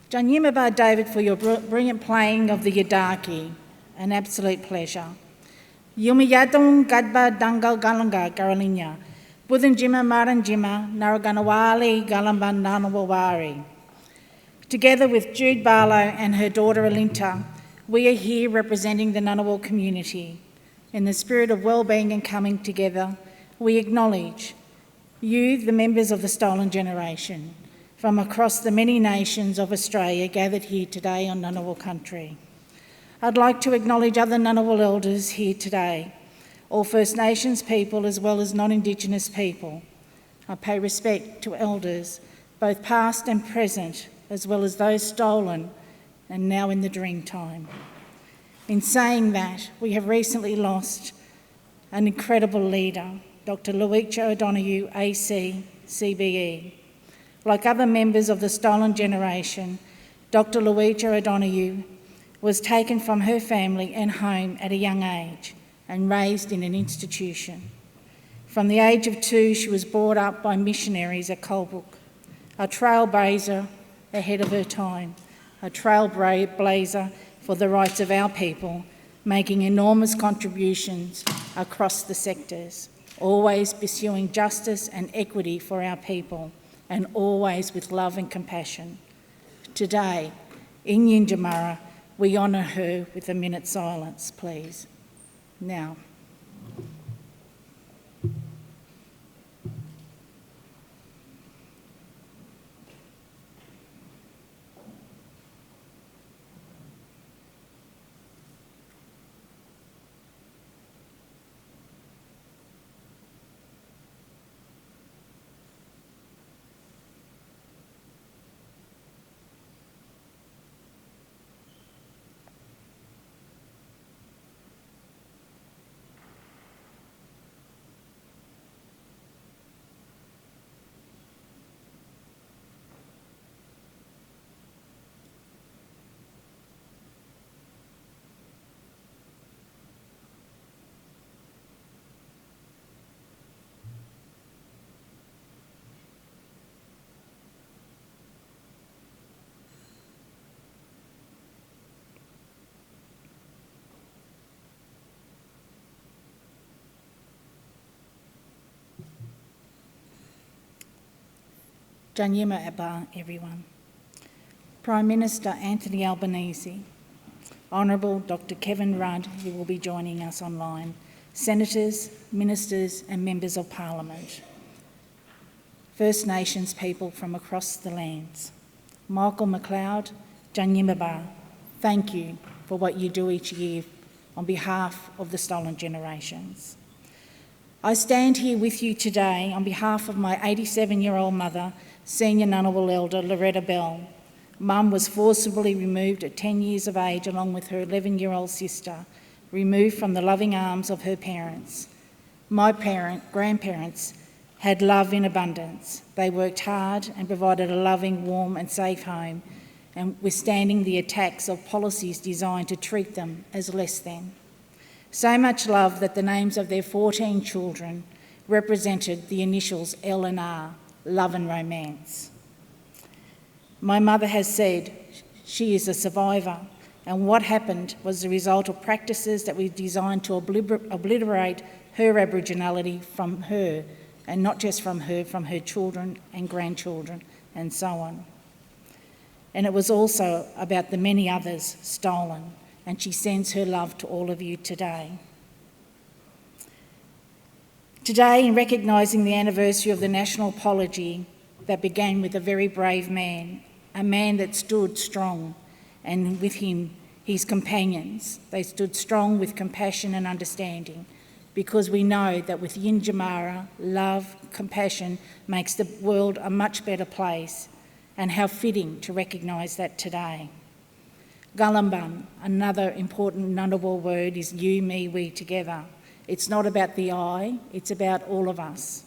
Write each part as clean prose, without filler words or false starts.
Janyimaba David for your brilliant playing of the Yadaki, an absolute pleasure. Yumi Yadung Gadba Dangal Galanga Garalinya, Budhanjima Maranjima, Naraganawali Galamban Nanawawari. Together with Jude Barlow and her daughter Alinta, we are here representing the Ngunnawal community. In the spirit of well-being and coming together, we acknowledge you, the members of the Stolen Generation, from across the many nations of Australia gathered here today on Ngunnawal country. I'd like to acknowledge other Ngunnawal elders here today, all First Nations people as well as non-Indigenous people. I pay respect to elders, both past and present, as well as those stolen and now in the dream time. In saying that, we have recently lost an incredible leader, Dr. Ritchie O'Donoghue, AC, CBE. Like other members of the Stolen Generation, Dr. Ritchie O'Donoghue was taken from her family and home at a young age and raised in an institution. From the age of 2, she was brought up by missionaries at Colebrook, a trailblazer ahead of her time, a trailblazer for the rights of our people, making enormous contributions across the sectors, always pursuing justice and equity for our people, and always with love and compassion. Today, in Yindyamarra, we honour her with a minute's silence, please. Now. Janyimaba, everyone. Prime Minister Anthony Albanese, Honourable Dr. Kevin Rudd, who will be joining us online, Senators, Ministers and Members of Parliament, First Nations people from across the lands. Michael McLeod, Janyimaba, thank you for what you do each year on behalf of the Stolen Generations. I stand here with you today on behalf of my 87-year-old mother, Senior Ngunnawal Elder Loretta Bell. Mum was forcibly removed at 10 years of age along with her 11-year-old sister, removed from the loving arms of her parents. My grandparents had love in abundance. They worked hard and provided a loving, warm and safe home, and withstanding the attacks of policies designed to treat them as less than. So much love that the names of their 14 children represented the initials L and R, love and romance. My mother has said she is a survivor, and what happened was the result of practices that were designed to obliterate her Aboriginality from her, and not just from her children and grandchildren and so on. And it was also about the many others stolen, and she sends her love to all of you today. Today, in recognising the anniversary of the national apology that began with a very brave man, a man that stood strong, and with him, his companions. They stood strong with compassion and understanding, because we know that with Yindyamarra, love, compassion makes the world a much better place, and how fitting to recognise that today. Gulumban, another important Ngunnawal word, is you, me, we together. It's not about the I, it's about all of us.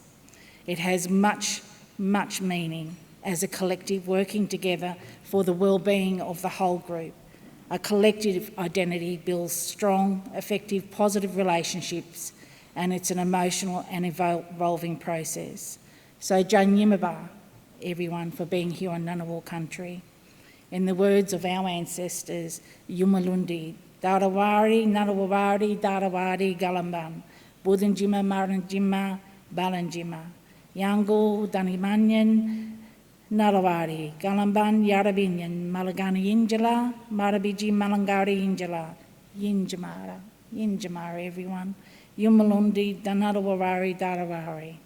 It has much, much meaning as a collective working together for the well-being of the whole group. A collective identity builds strong, effective, positive relationships, and it's an emotional and evolving process. So Janyimaba, everyone, for being here on Ngunnawal country. In the words of our ancestors, Yumalundi, Darawari, Narawari, Darawari, Galamban, Budinjima, Maranjima, Balanjima, Yango, Danimanyan, Narawari, Galamban, Yarabinyan, Malagani Injala, Marabiji, Malangari Injala, Yinjamara, everyone. Yumalundi, Danarawarari, Darawari.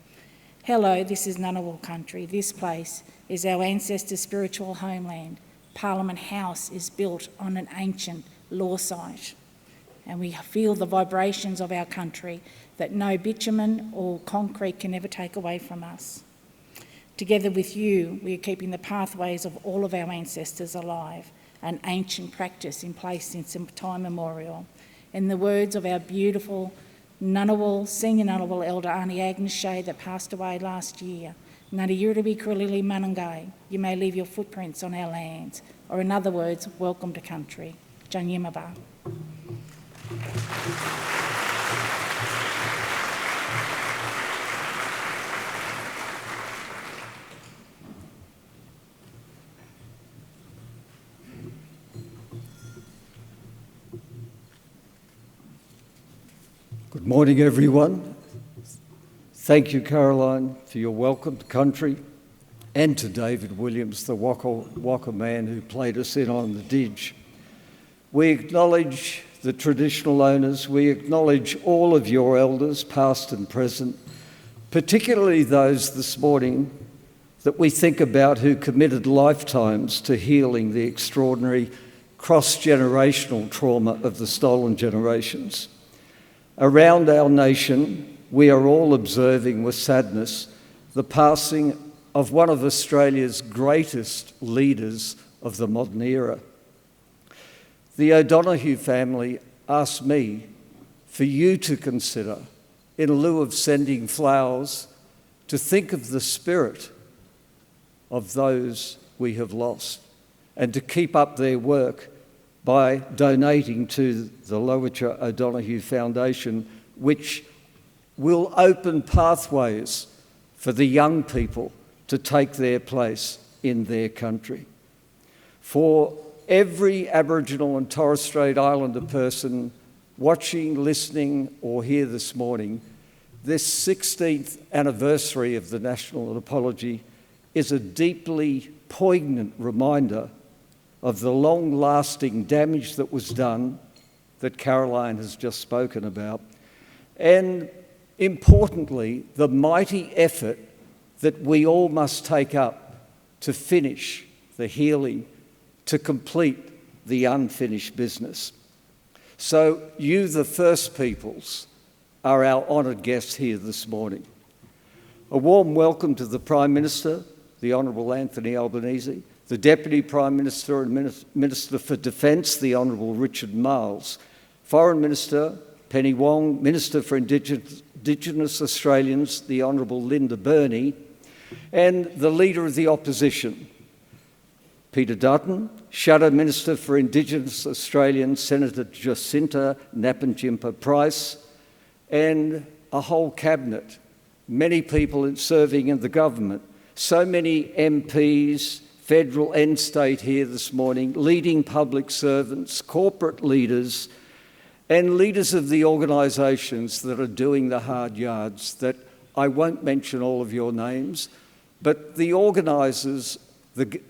Hello, this is Ngunnawal country. This place is our ancestors' spiritual homeland. Parliament House is built on an ancient law site, and we feel the vibrations of our country that no bitumen or concrete can ever take away from us. Together with you, we are keeping the pathways of all of our ancestors alive, an ancient practice in place since time immemorial. In the words of our beautiful Ngunnawal, senior Ngunnawal elder Auntie Agnes Shea that passed away last year, Ngana Yurabi Kurlili Manangai, you may leave your footprints on our lands, or in other words, welcome to country. Janyimaba. Good morning, everyone. Thank you, Caroline, for your welcome to country, and to David Williams, the Waka man who played us in on the Didge. We acknowledge the traditional owners. We acknowledge all of your elders, past and present, particularly those this morning that we think about who committed lifetimes to healing the extraordinary cross-generational trauma of the stolen generations. Around our nation, we are all observing with sadness the passing of one of Australia's greatest leaders of the modern era. The O'Donoghue family asked me for you to consider, in lieu of sending flowers, to think of the spirit of those we have lost and to keep up their work by donating to the Lowitja O'Donoghue Foundation, which will open pathways for the young people to take their place in their country. For every Aboriginal and Torres Strait Islander person watching, listening, or here this morning, this 16th anniversary of the National Apology is a deeply poignant reminder of the long-lasting damage that was done, that Caroline has just spoken about, and importantly, the mighty effort that we all must take up to finish the healing, to complete the unfinished business. So you, the First Peoples, are our honoured guests here this morning. A warm welcome to the Prime Minister, the Honourable Anthony Albanese, the Deputy Prime Minister and Minister for Defence, the Honourable Richard Marles, Foreign Minister Penny Wong, Minister for Indigenous Australians, the Honourable Linda Burney, and the Leader of the Opposition, Peter Dutton, Shadow Minister for Indigenous Australians, Senator Jacinta Nappinjimpa Price, and a whole cabinet, many people serving in the government, so many MPs, federal and state here this morning, leading public servants, corporate leaders, and leaders of the organisations that are doing the hard yards, that I won't mention all of your names, but the organisers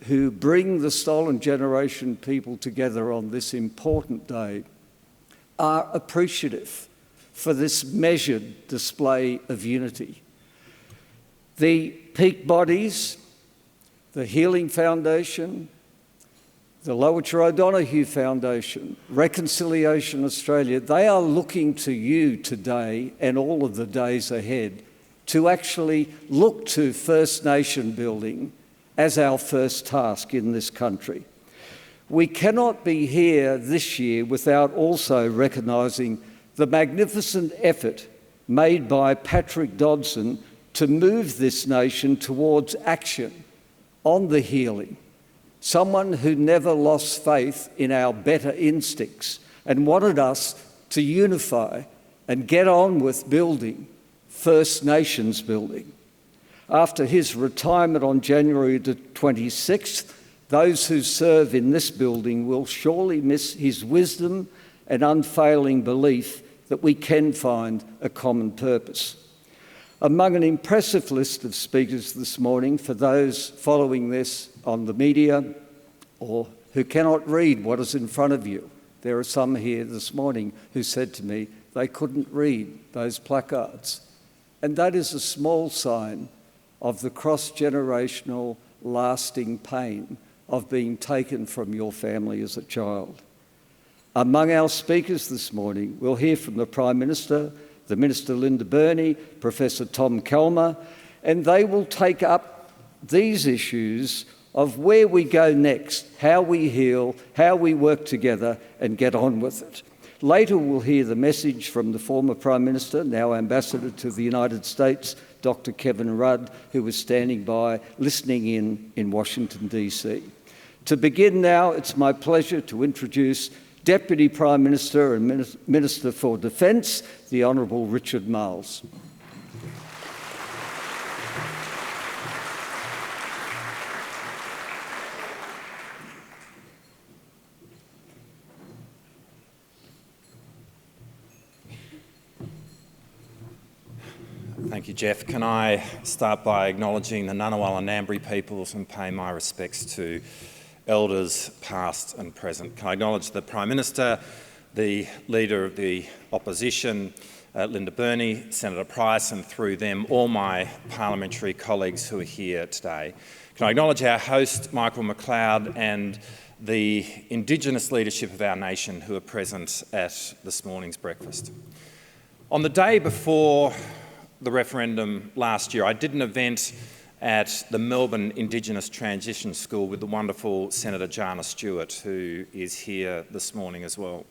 who bring the stolen generation people together on this important day are appreciative for this measured display of unity. The peak bodies, the Healing Foundation, the Lowitja O'Donoghue Foundation, Reconciliation Australia, they are looking to you today and all of the days ahead to actually look to First Nation building as our first task in this country. We cannot be here this year without also recognising the magnificent effort made by Patrick Dodson to move this nation towards action on the healing, someone who never lost faith in our better instincts and wanted us to unify and get on with building First Nations building. After his retirement on January the 26th, Those who serve in this building will surely miss his wisdom and unfailing belief that we can find a common purpose. Among an impressive list of speakers this morning, for those following this on the media or who cannot read what is in front of you, there are some here this morning who said to me they couldn't read those placards. And that is a small sign of the cross-generational lasting pain of being taken from your family as a child. Among our speakers this morning, we'll hear from the Prime Minister, the Minister Linda Burney, Professor Tom Calma, and they will take up these issues of where we go next, how we heal, how we work together and get on with it. Later we'll hear the message from the former Prime Minister, now Ambassador to the United States, Dr. Kevin Rudd, who was standing by, listening in Washington, D.C. To begin now, it's my pleasure to introduce Deputy Prime Minister and Minister for Defence, the Honourable Richard Marles. Thank you, Jeff. Can I start by acknowledging the Ngunnawal and Ngambri peoples and pay my respects to Elders past and present. Can I acknowledge the Prime Minister, the Leader of the Opposition, Linda Burney, Senator Price, and through them all my parliamentary colleagues who are here today. Can I acknowledge our host, Michael McLeod, and the Indigenous leadership of our nation who are present at this morning's breakfast. On the day before the referendum last year, I did an event at the Melbourne Indigenous Transition School with the wonderful Senator Jana Stewart, who is here this morning as well.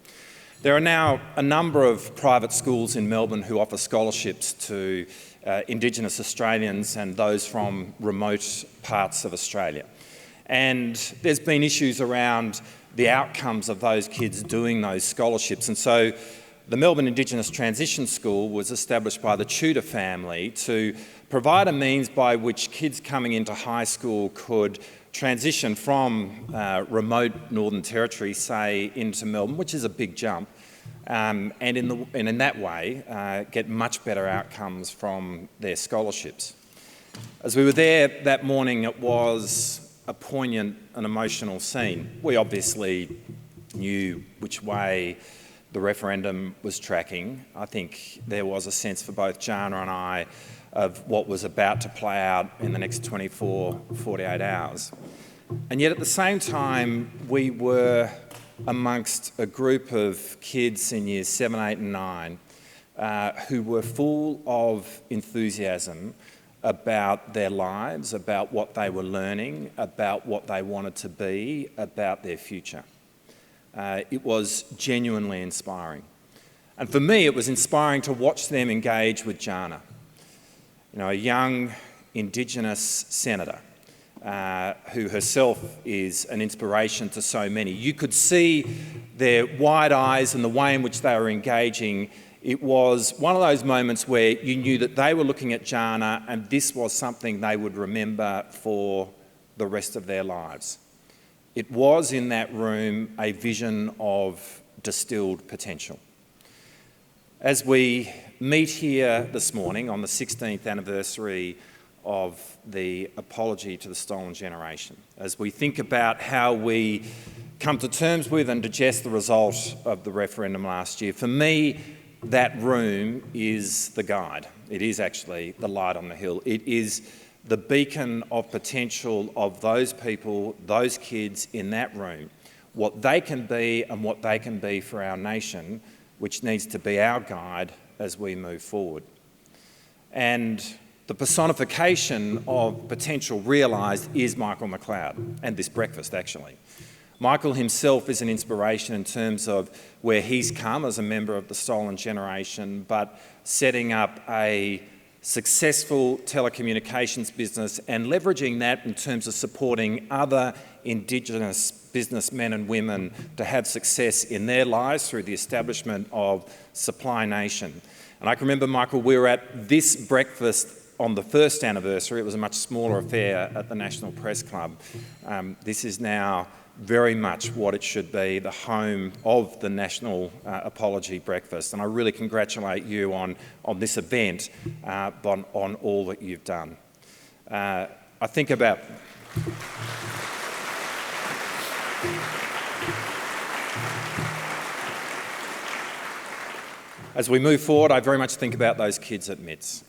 There are now a number of private schools in Melbourne who offer scholarships to Indigenous Australians and those from remote parts of Australia. And there's been issues around the outcomes of those kids doing those scholarships. And so the Melbourne Indigenous Transition School was established by the Tudor family to provide a means by which kids coming into high school could transition from remote Northern Territory, say, into Melbourne, which is a big jump, and in that way get much better outcomes from their scholarships. As we were there that morning, it was a poignant and emotional scene. We obviously knew which way the referendum was tracking. I think there was a sense for both Jana and I of what was about to play out in the next 24, 48 hours. And yet at the same time, we were amongst a group of kids in years 7, 8 and 9 who were full of enthusiasm about their lives, about what they were learning, about what they wanted to be, about their future. It was genuinely inspiring. And for me, it was inspiring to watch them engage with Jana, a young Indigenous senator who herself is an inspiration to so many. You could see their wide eyes and the way in which they were engaging. It was one of those moments where you knew that they were looking at Jana and this was something they would remember for the rest of their lives. It was in that room a vision of distilled potential. As we meet here this morning on the 16th anniversary of the apology to the stolen generation, as we think about how we come to terms with and digest the result of the referendum last year, for me, that room is the guide. It is actually the light on the hill. It is the beacon of potential of those people, those kids in that room, what they can be and what they can be for our nation, which needs to be our guide as we move forward. And the personification of potential realised is Michael McLeod, and this breakfast actually. Michael himself is an inspiration in terms of where he's come as a member of the stolen generation, but setting up a successful telecommunications business and leveraging that in terms of supporting other Indigenous businessmen and women to have success in their lives through the establishment of Supply Nation. And I can remember, Michael, we were at this breakfast on the first anniversary, it was a much smaller affair at the National Press Club. This is now very much what it should be, the home of the National Apology Breakfast. And I really congratulate you on this event, on all that you've done. I think about... As we move forward, I very much think about those kids at MITS.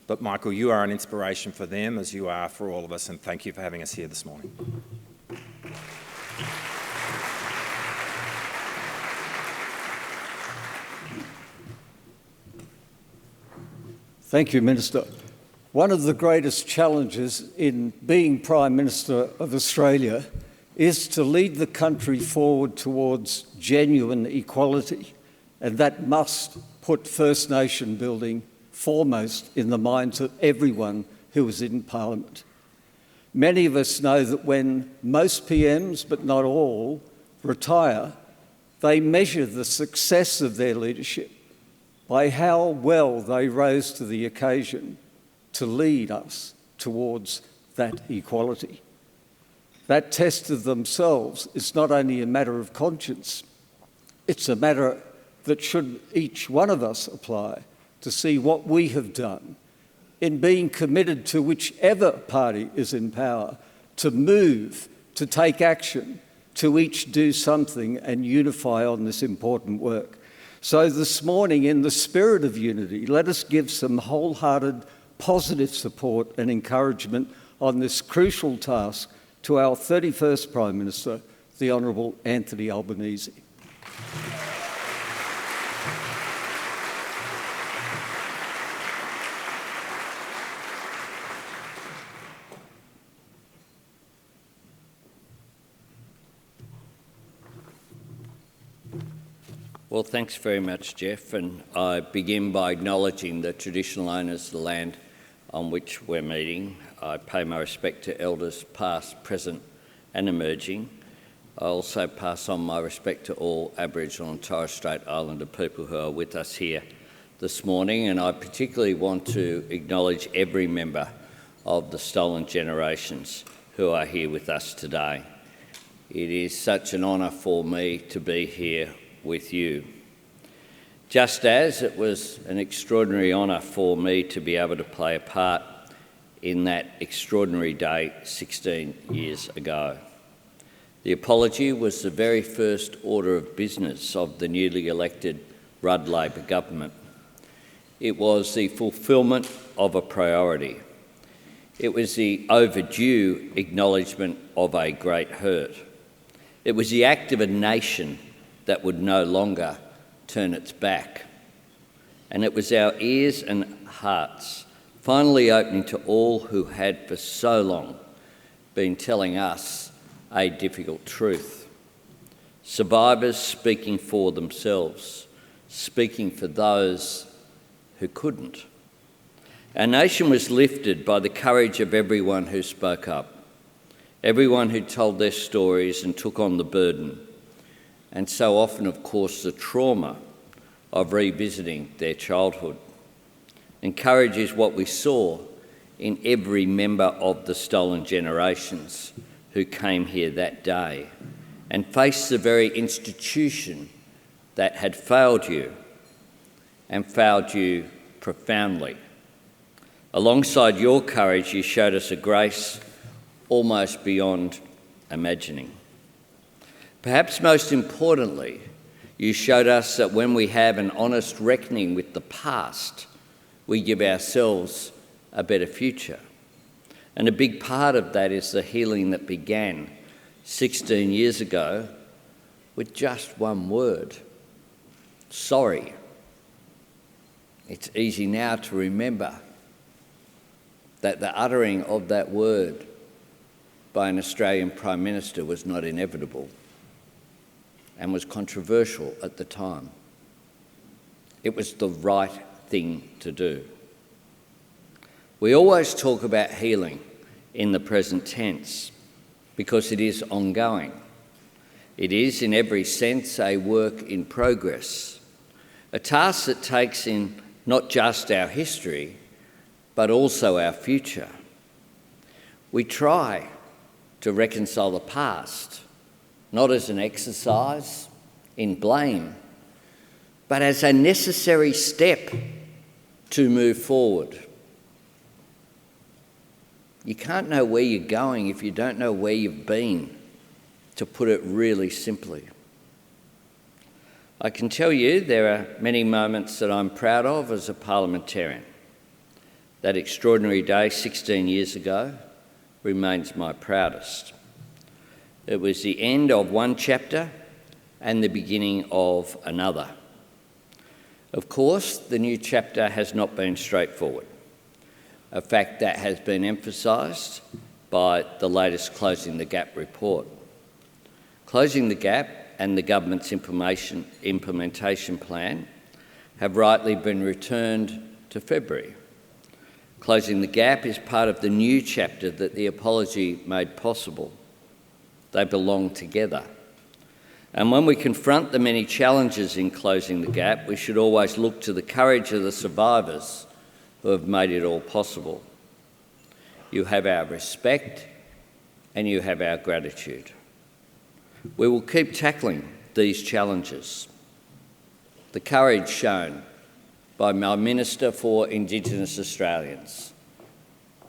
But Michael, you are an inspiration for them as you are for all of us, and thank you for having us here this morning. Thank you, Minister. One of the greatest challenges in being Prime Minister of Australia is to lead the country forward towards genuine equality, and that must put First Nation building foremost in the minds of everyone who is in Parliament. Many of us know that when most PMs, but not all, retire, they measure the success of their leadership by how well they rose to the occasion to lead us towards that equality. That test of themselves is not only a matter of conscience, it's a matter that should each one of us apply to see what we have done in being committed to whichever party is in power, to move, to take action, to each do something and unify on this important work. So this morning, in the spirit of unity, let us give some wholehearted, positive support and encouragement on this crucial task to our 31st Prime Minister, the Honourable Anthony Albanese. Well, thanks very much, Jeff, and I begin by acknowledging the traditional owners of the land on which we're meeting. I pay my respect to Elders past, present and emerging. I also pass on my respect to all Aboriginal and Torres Strait Islander people who are with us here this morning, and I particularly want to acknowledge every member of the Stolen Generations who are here with us today. It is such an honour for me to be here with you. Just as it was an extraordinary honour for me to be able to play a part in that extraordinary day 16 years ago. The apology was the very first order of business of the newly elected Rudd Labor government. It was the fulfilment of a priority. It was the overdue acknowledgement of a great hurt. It was the act of a nation that would no longer turn its back. And it was our ears and hearts finally opening to all who had for so long been telling us a difficult truth. Survivors speaking for themselves, speaking for those who couldn't. Our nation was lifted by the courage of everyone who spoke up, everyone who told their stories and took on the burden, and so often, of course, the trauma of revisiting their childhood. And courage is what we saw in every member of the Stolen Generations who came here that day and faced the very institution that had failed you and failed you profoundly. Alongside your courage, you showed us a grace almost beyond imagining. Perhaps most importantly, you showed us that when we have an honest reckoning with the past, we give ourselves a better future. And a big part of that is the healing that began 16 years ago with just one word: sorry. It's easy now to remember that the uttering of that word by an Australian Prime Minister was not inevitable and was controversial at the time. It was the right thing to do. We always talk about healing in the present tense because it is ongoing. It is, in every sense, a work in progress, a task that takes in not just our history, but also our future. We try to reconcile the past, not as an exercise in blame, but as a necessary step to move forward. You can't know where you're going if you don't know where you've been, to put it really simply. I can tell you there are many moments that I'm proud of as a parliamentarian. That extraordinary day 16 years ago remains my proudest. It was the end of one chapter and the beginning of another. Of course, the new chapter has not been straightforward, a fact that has been emphasised by the latest Closing the Gap report. Closing the Gap and the government's implementation plan have rightly been returned to February. Closing the Gap is part of the new chapter that the apology made possible. They belong together. And when we confront the many challenges in closing the gap, we should always look to the courage of the survivors who have made it all possible. You have our respect and you have our gratitude. We will keep tackling these challenges. The courage shown by my Minister for Indigenous Australians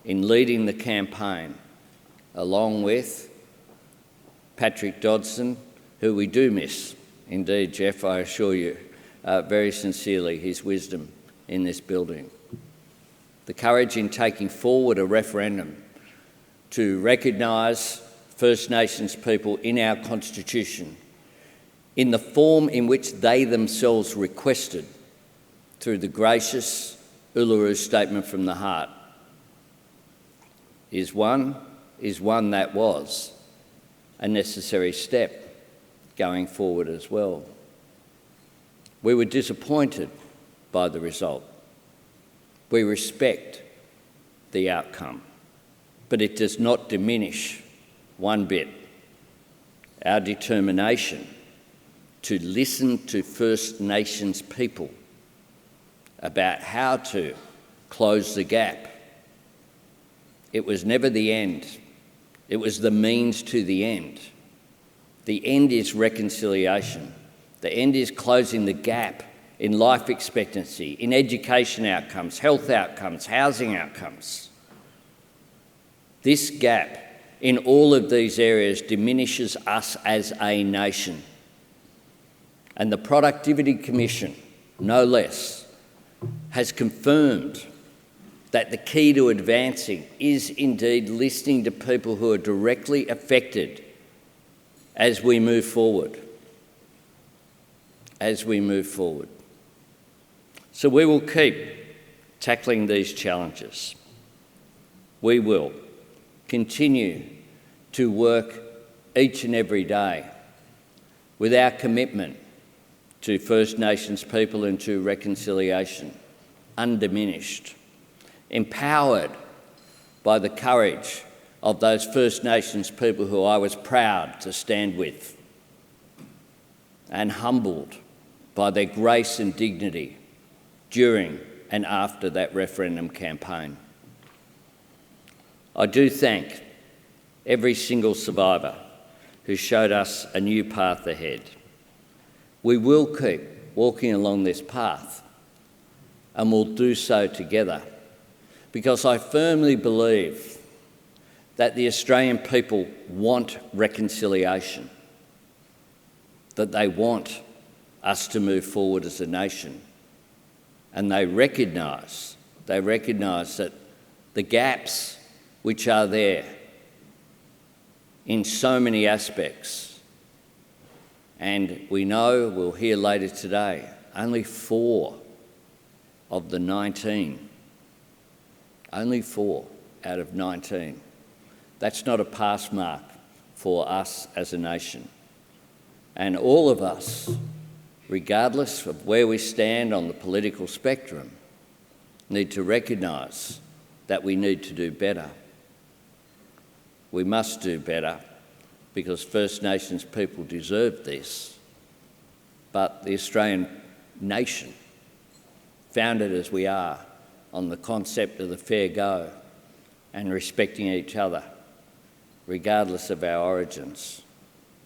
in leading the campaign, along with Patrick Dodson, who we do miss. Indeed, Jeff, I assure you very sincerely his wisdom in this building. The courage in taking forward a referendum to recognise First Nations people in our Constitution in the form in which they themselves requested through the gracious Uluru Statement from the Heart is one that was a necessary step going forward as well. We were disappointed by the result. We respect the outcome, but it does not diminish one bit our determination to listen to First Nations people about how to close the gap. It was never the end. It was the means to the end. The end is reconciliation. The end is closing the gap in life expectancy, in education outcomes, health outcomes, housing outcomes. This gap in all of these areas diminishes us as a nation. And the Productivity Commission, no less, has confirmed that the key to advancing is indeed listening to people who are directly affected as we move forward. So we will keep tackling these challenges. We will continue to work each and every day with our commitment to First Nations people and to reconciliation, undiminished, empowered by the courage of those First Nations people who I was proud to stand with, and humbled by their grace and dignity during and after that referendum campaign. I do thank every single survivor who showed us a new path ahead. We will keep walking along this path, and we'll do so together, because I firmly believe that the Australian people want reconciliation, that they want us to move forward as a nation, and they recognise that the gaps which are there in so many aspects, and we know, we'll hear later today, only 4 of the 19, only 4 out of 19. That's not a pass mark for us as a nation. And all of us, regardless of where we stand on the political spectrum, need to recognise that we need to do better. We must do better, because First Nations people deserve this. But the Australian nation, founded as we are on the concept of the fair go and respecting each other, regardless of our origins,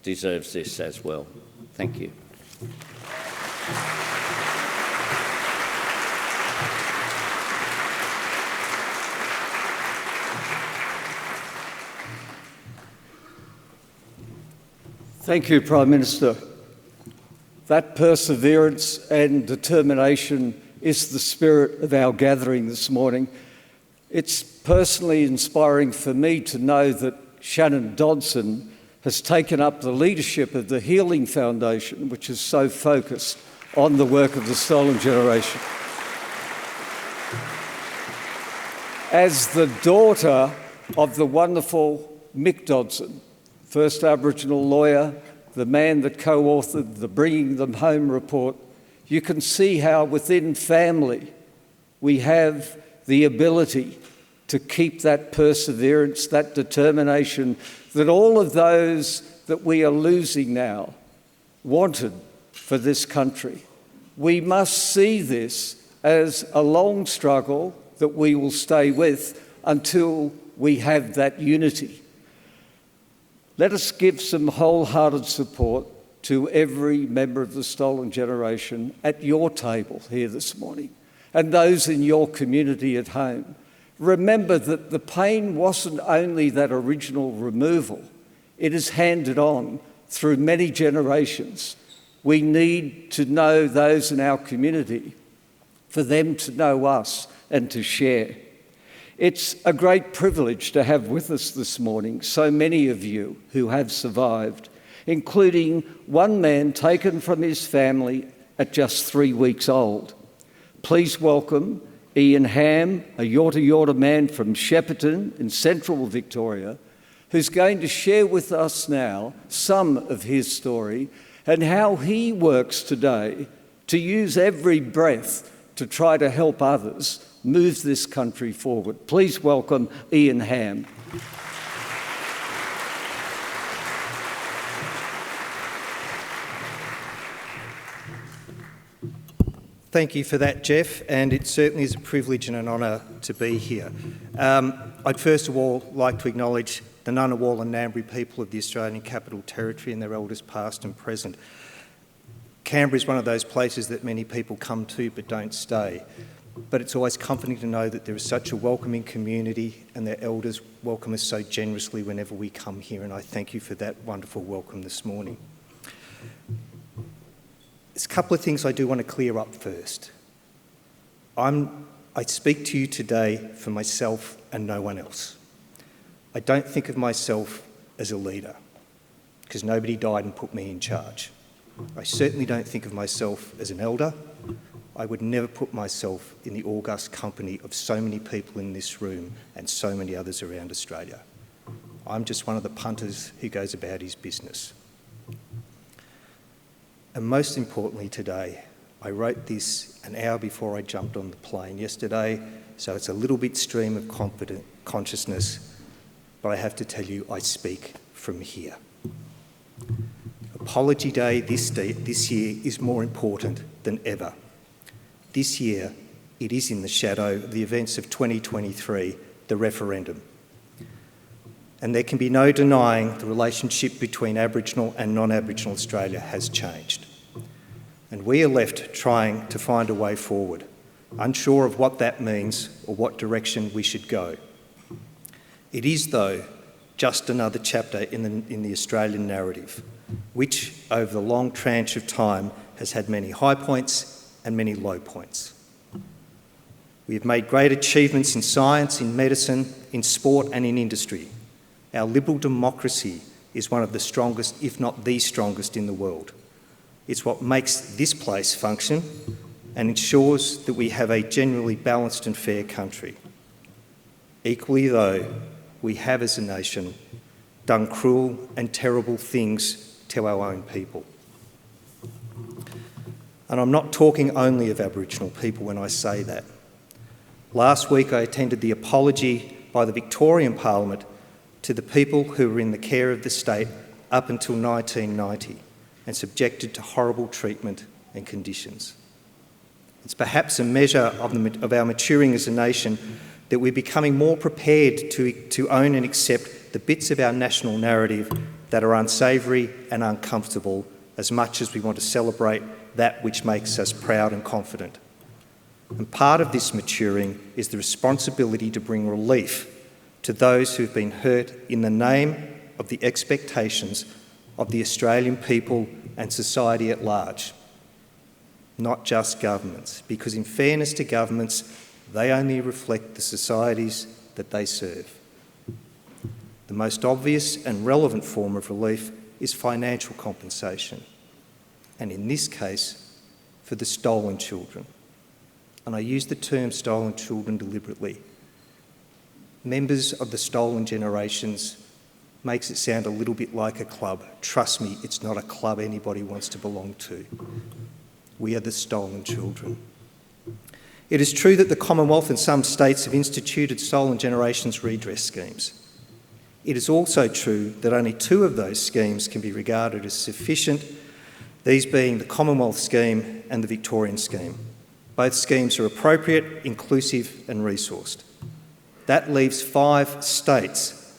deserves this as well. Thank you. Thank you, Prime Minister. That perseverance and determination is the spirit of our gathering this morning. It's personally inspiring for me to know that Shannon Dodson has taken up the leadership of the Healing Foundation, which is so focused on the work of the stolen generation. As the daughter of the wonderful Mick Dodson, first Aboriginal lawyer, the man that co-authored the Bringing Them Home report, you can see how within family we have the ability to keep that perseverance, that determination that all of those that we are losing now wanted for this country. We must see this as a long struggle that we will stay with until we have that unity. Let us give some wholehearted support to every member of the stolen generation at your table here this morning and those in your community at home. Remember that the pain wasn't only that original removal, it is handed on through many generations. We need to know those in our community for them to know us and to share. It's a great privilege to have with us this morning so many of you who have survived, including one man taken from his family at just 3 weeks old. Please welcome Ian Hamm, a Yorta Yorta man from Shepparton in central Victoria, who's going to share with us now some of his story and how he works today to use every breath to try to help others move this country forward. Please welcome Ian Hamm. Thank you for that, Jeff, and it certainly is a privilege and an honour to be here. I'd first of all like to acknowledge the Ngunnawal and Ngambri people of the Australian Capital Territory and their elders past and present. Canberra is one of those places that many people come to but don't stay. But it's always comforting to know that there is such a welcoming community and their elders welcome us so generously whenever we come here, and I thank you for that wonderful welcome this morning. There's a couple of things I do want to clear up first. I speak to you today for myself and no one else. I don't think of myself as a leader because nobody died and put me in charge. I certainly don't think of myself as an elder. I would never put myself in the august company of so many people in this room and so many others around Australia. I'm just one of the punters who goes about his business. And most importantly today, I wrote this an hour before I jumped on the plane yesterday, so it's a little bit stream of consciousness, but I have to tell you, I speak from here. Apology Day this year is more important than ever. This year, it is in the shadow of the events of 2023, the referendum. And there can be no denying the relationship between Aboriginal and non-Aboriginal Australia has changed. And we are left trying to find a way forward, unsure of what that means or what direction we should go. It is, though, just another chapter in the Australian narrative, which, over the long tranche of time, has had many high points and many low points. We have made great achievements in science, in medicine, in sport and in industry. Our liberal democracy is one of the strongest, if not the strongest, in the world. It's what makes this place function and ensures that we have a generally balanced and fair country. Equally, though, we have as a nation done cruel and terrible things to our own people. And I'm not talking only of Aboriginal people when I say that. Last week I attended the apology by the Victorian Parliament to the people who were in the care of the state up until 1990 and subjected to horrible treatment and conditions. It's perhaps a measure of our maturing as a nation that we're becoming more prepared to own and accept the bits of our national narrative that are unsavoury and uncomfortable, as much as we want to celebrate that which makes us proud and confident. And part of this maturing is the responsibility to bring relief to those who've been hurt in the name of the expectations of the Australian people and society at large, not just governments, because in fairness to governments, they only reflect the societies that they serve. The most obvious and relevant form of relief is financial compensation, and in this case, for the stolen children. And I use the term stolen children deliberately. Members of the stolen generations makes it sound a little bit like a club. Trust me, it's not a club anybody wants to belong to. We are the stolen children. It is true that the Commonwealth and some states have instituted stolen generations redress schemes. It is also true that only 2 of those schemes can be regarded as sufficient, these being the Commonwealth scheme and the Victorian scheme. Both schemes are appropriate, inclusive and resourced. That leaves 5 states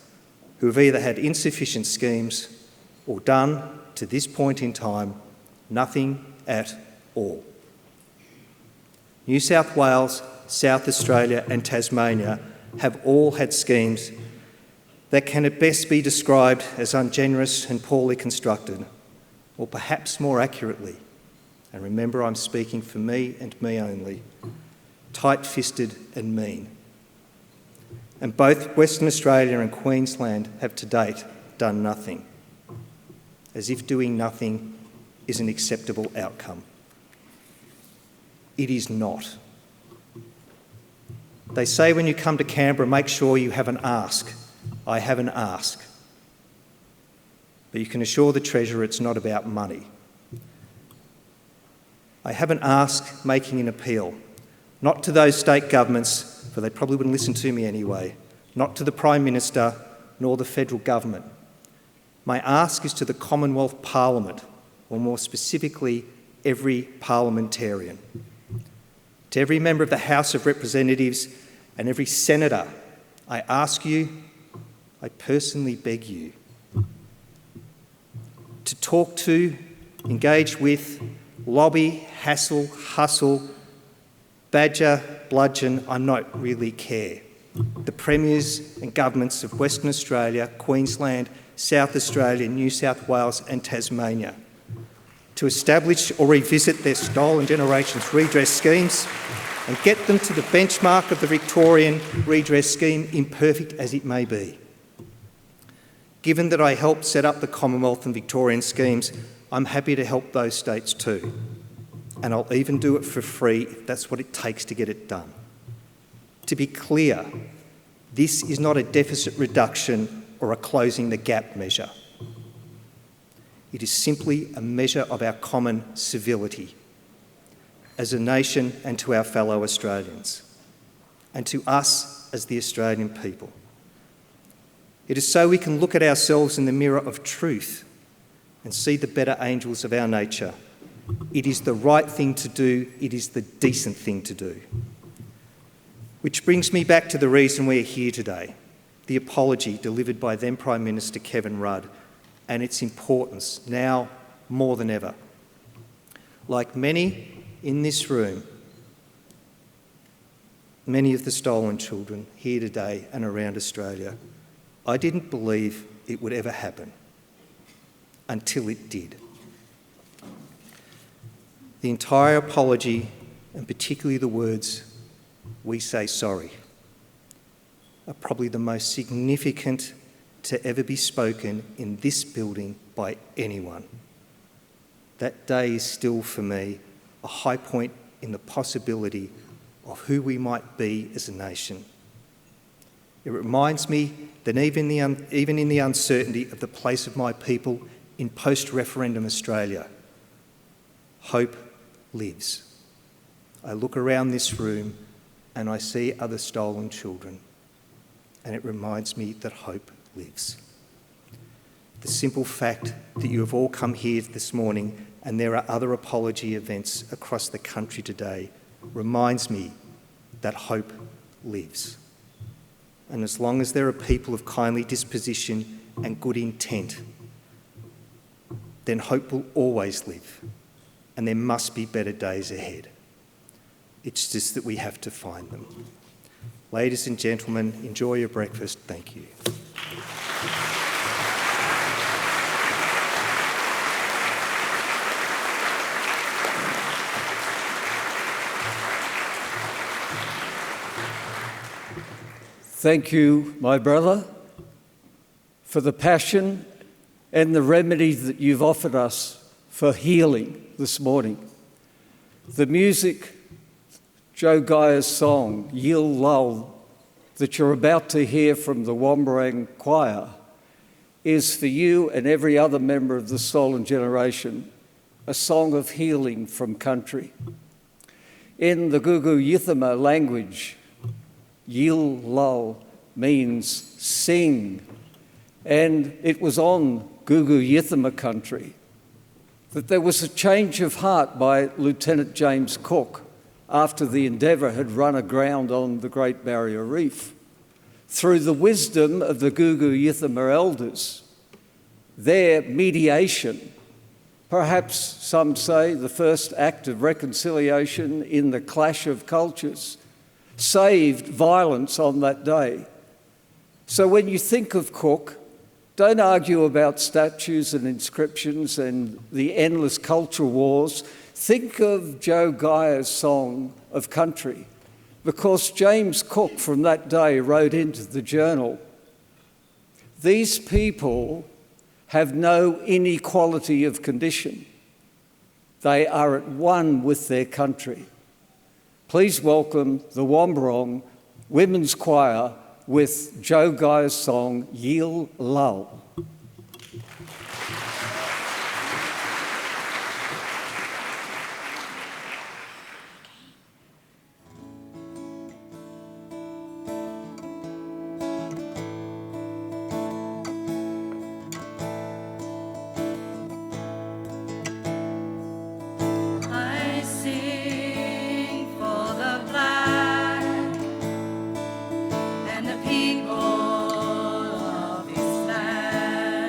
who have either had insufficient schemes or done, to this point in time, nothing at all. New South Wales, South Australia and Tasmania have all had schemes that can at best be described as ungenerous and poorly constructed, or perhaps more accurately, and remember I'm speaking for me and me only, tight-fisted and mean. And both Western Australia and Queensland have to date done nothing, as if doing nothing is an acceptable outcome. It is not. They say when you come to Canberra, make sure you have an ask. I have an ask. But you can assure the Treasurer it's not about money. I have an ask making an appeal, not to those state governments, for they probably wouldn't listen to me anyway, not to the Prime Minister nor the federal government. My ask is to the Commonwealth Parliament, or more specifically, every parliamentarian. To every member of the House of Representatives and every senator, I ask you, I personally beg you, to talk to, engage with, lobby, hassle, hustle, badger, bludgeon, I not really care, the premiers and governments of Western Australia, Queensland, South Australia, New South Wales and Tasmania, to establish or revisit their stolen generations redress schemes and get them to the benchmark of the Victorian redress scheme, imperfect as it may be. Given that I helped set up the Commonwealth and Victorian schemes, I'm happy to help those states too. And I'll even do it for free if that's what it takes to get it done. To be clear, this is not a deficit reduction or a closing the gap measure. It is simply a measure of our common civility as a nation and to our fellow Australians, and to us as the Australian people. It is so we can look at ourselves in the mirror of truth and see the better angels of our nature. It is the right thing to do. It is the decent thing to do. Which brings me back to the reason we're here today, the apology delivered by then Prime Minister Kevin Rudd, and its importance now more than ever. Like many in this room, many of the stolen children here today and around Australia, I didn't believe it would ever happen until it did. The entire apology, and particularly the words, "We say sorry," are probably the most significant to ever be spoken in this building by anyone. That day is still, for me, a high point in the possibility of who we might be as a nation. It reminds me that even in the uncertainty of the place of my people in post-referendum Australia, hope lives. I look around this room and I see other stolen children, and it reminds me that hope lives. The simple fact that you have all come here this morning and there are other apology events across the country today reminds me that hope lives. And as long as there are people of kindly disposition and good intent, then hope will always live, and there must be better days ahead. It's just that we have to find them. Ladies and gentlemen, enjoy your breakfast. Thank you. Thank you, my brother, for the passion and the remedy that you've offered us for healing this morning. The music, Joe Guy's song, Yil Lull, that you're about to hear from the Womberang Choir, is for you and every other member of the Stolen Generation a song of healing from country. In the Gugu Yithama language, Yil Lull means sing, and it was on Gugu Yithama country that there was a change of heart by Lieutenant James Cook after the Endeavour had run aground on the Great Barrier Reef. Through the wisdom of the Gugu Yithama elders, their mediation, perhaps some say the first act of reconciliation in the clash of cultures, saved violence on that day. So when you think of Cook, don't argue about statues and inscriptions and the endless culture wars. Think of Joe Guy's song of country, because James Cook from that day wrote into the journal, "These people have no inequality of condition. They are at one with their country." Please welcome the Womberong Women's Choir with Joe Guy's song, Yil Lull. People of this land.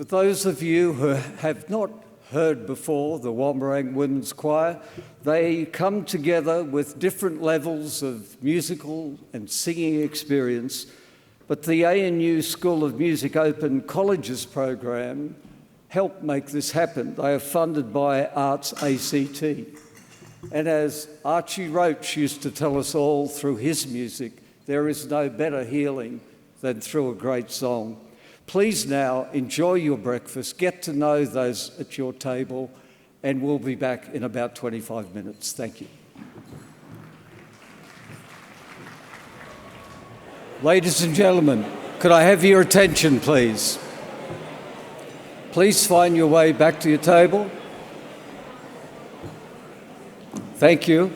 For those of you who have not heard before the Womberang Women's Choir, they come together with different levels of musical and singing experience, but the ANU School of Music Open Colleges program helped make this happen. They are funded by Arts ACT. And as Archie Roach used to tell us all through his music, there is no better healing than through a great song. Please now enjoy your breakfast, get to know those at your table, and we'll be back in about 25 minutes. Thank you. Ladies and gentlemen, could I have your attention, please? Please find your way back to your table. Thank you.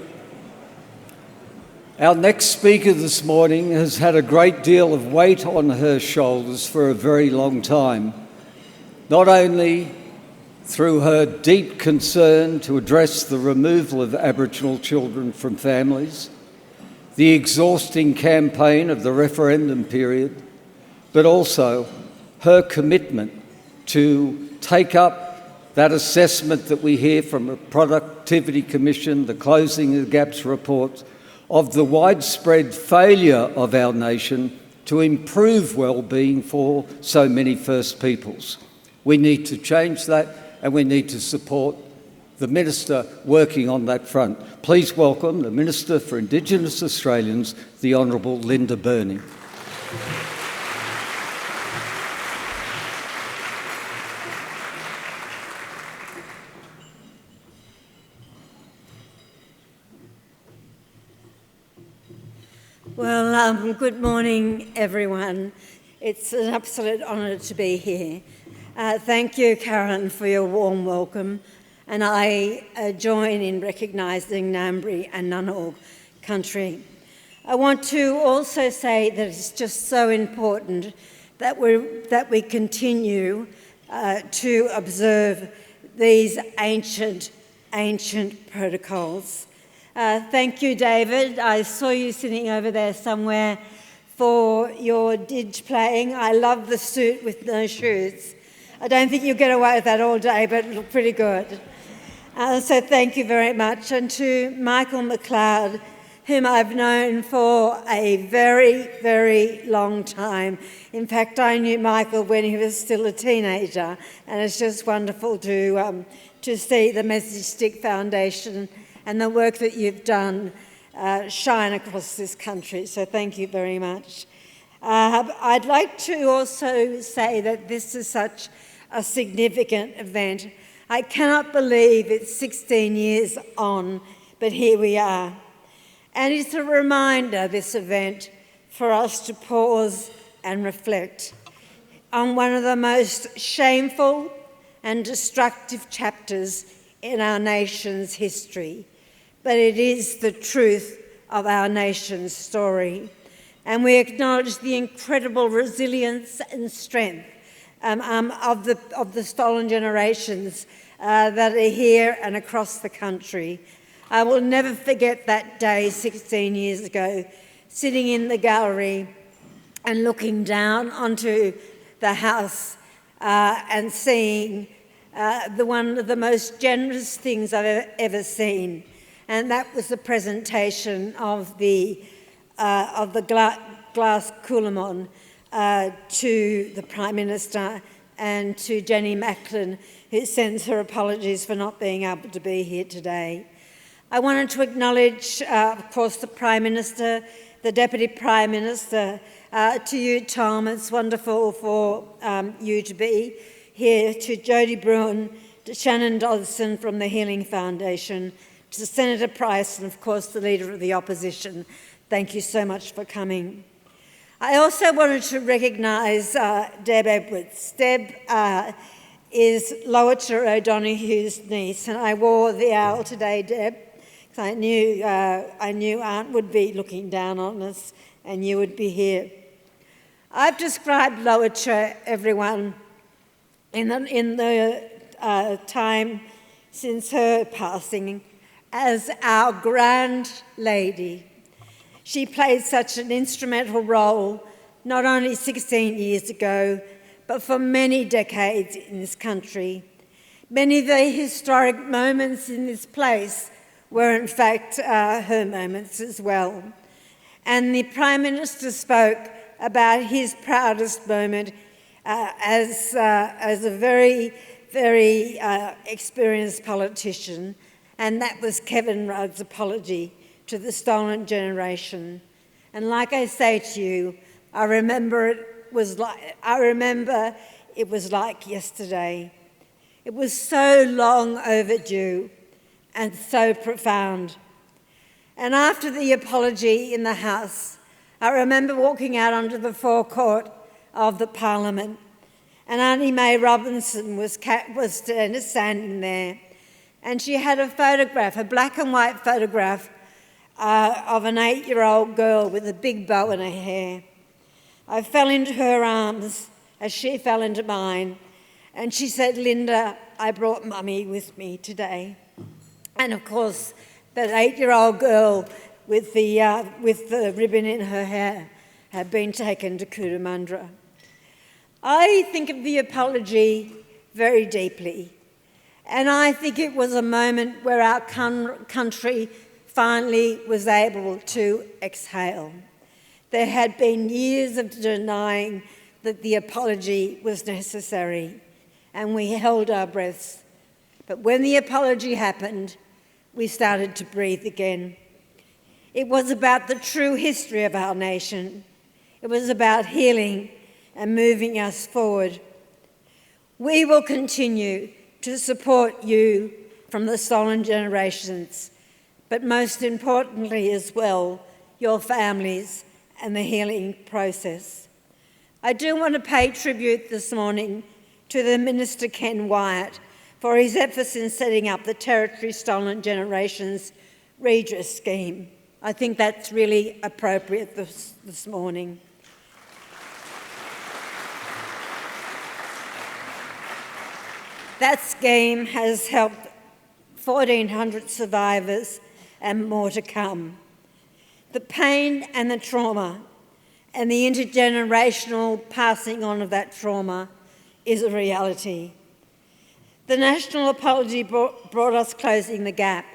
Our next speaker this morning has had a great deal of weight on her shoulders for a very long time, not only through her deep concern to address the removal of Aboriginal children from families, the exhausting campaign of the referendum period, but also her commitment to take up that assessment that we hear from the Productivity Commission, the Closing the Gaps report, of the widespread failure of our nation to improve well-being for so many First Peoples. We need to change that, and we need to support the Minister working on that front. Please welcome the Minister for Indigenous Australians, the Honourable Linda Burney. Well, good morning, everyone. It's an absolute honour to be here. Thank you, Karen, for your warm welcome, and I join in recognising Ngambri and Ngunnawal country. I want to also say that it's just so important that we continue to observe these ancient protocols. Thank you, David. I saw you sitting over there somewhere for your didge playing. I love the suit with no shoes. I don't think you'll get away with that all day, but it looked pretty good. So thank you very much. And to Michael McLeod, whom I've known for a very, very long time. In fact, I knew Michael when he was still a teenager, and it's just wonderful to see the Message Stick Foundation and the work that you've done shine across this country. So thank you very much. I'd like to also say that this is such a significant event. I cannot believe it's 16 years on, but here we are. And it's a reminder, this event, for us to pause and reflect on one of the most shameful and destructive chapters in our nation's history. But it is the truth of our nation's story. And we acknowledge the incredible resilience and strength of the stolen generations that are here and across the country. I will never forget that day 16 years ago, sitting in the gallery and looking down onto the house and seeing one of the most generous things I've ever seen. And that was the presentation of the glass coulamon to the Prime Minister and to Jenny McMullen, who sends her apologies for not being able to be here today. I wanted to acknowledge, of course, the Prime Minister, the Deputy Prime Minister, to you, Tom. It's wonderful for you to be here, to Jodie Bruin, to Shannon Dodson from the Healing Foundation, to Senator Price, and of course the Leader of the Opposition. Thank you so much for coming. I also wanted to recognise Deb Edwards. Deb is Lowitja O'Donoghue's niece, and I wore the owl today, Deb, because I knew Aunt would be looking down on us and you would be here. I've described Lowitja, everyone, in the time since her passing, as our grand lady. She played such an instrumental role, not only 16 years ago, but for many decades in this country. Many of the historic moments in this place were in fact her moments as well. And the Prime Minister spoke about his proudest moment as a very, very experienced politician, and that was Kevin Rudd's apology to the stolen generation. And like I say to you, I remember it was like yesterday. It was so long overdue and so profound. And after the apology in the House, I remember walking out onto the forecourt of the Parliament, and Auntie May Robinson was standing there, and she had a photograph, a black and white photograph of an 8-year-old girl with a big bow in her hair. I fell into her arms as she fell into mine, and she said, "Linda, I brought Mummy with me today." And of course, that 8-year-old girl with the ribbon in her hair had been taken to Cootamundra. I think of the apology very deeply, and I think it was a moment where our country finally was able to exhale. There had been years of denying that the apology was necessary, and we held our breaths. But when the apology happened, we started to breathe again. It was about the true history of our nation. It was about healing and moving us forward. We will continue to support you from the stolen generations, but most importantly as well, your families and the healing process. I do want to pay tribute this morning to the Minister Ken Wyatt for his efforts in setting up the Territory Stolen Generations redress scheme. I think that's really appropriate this morning. That scheme has helped 1,400 survivors and more to come. The pain and the trauma and the intergenerational passing on of that trauma is a reality. The national apology brought us closing the gap,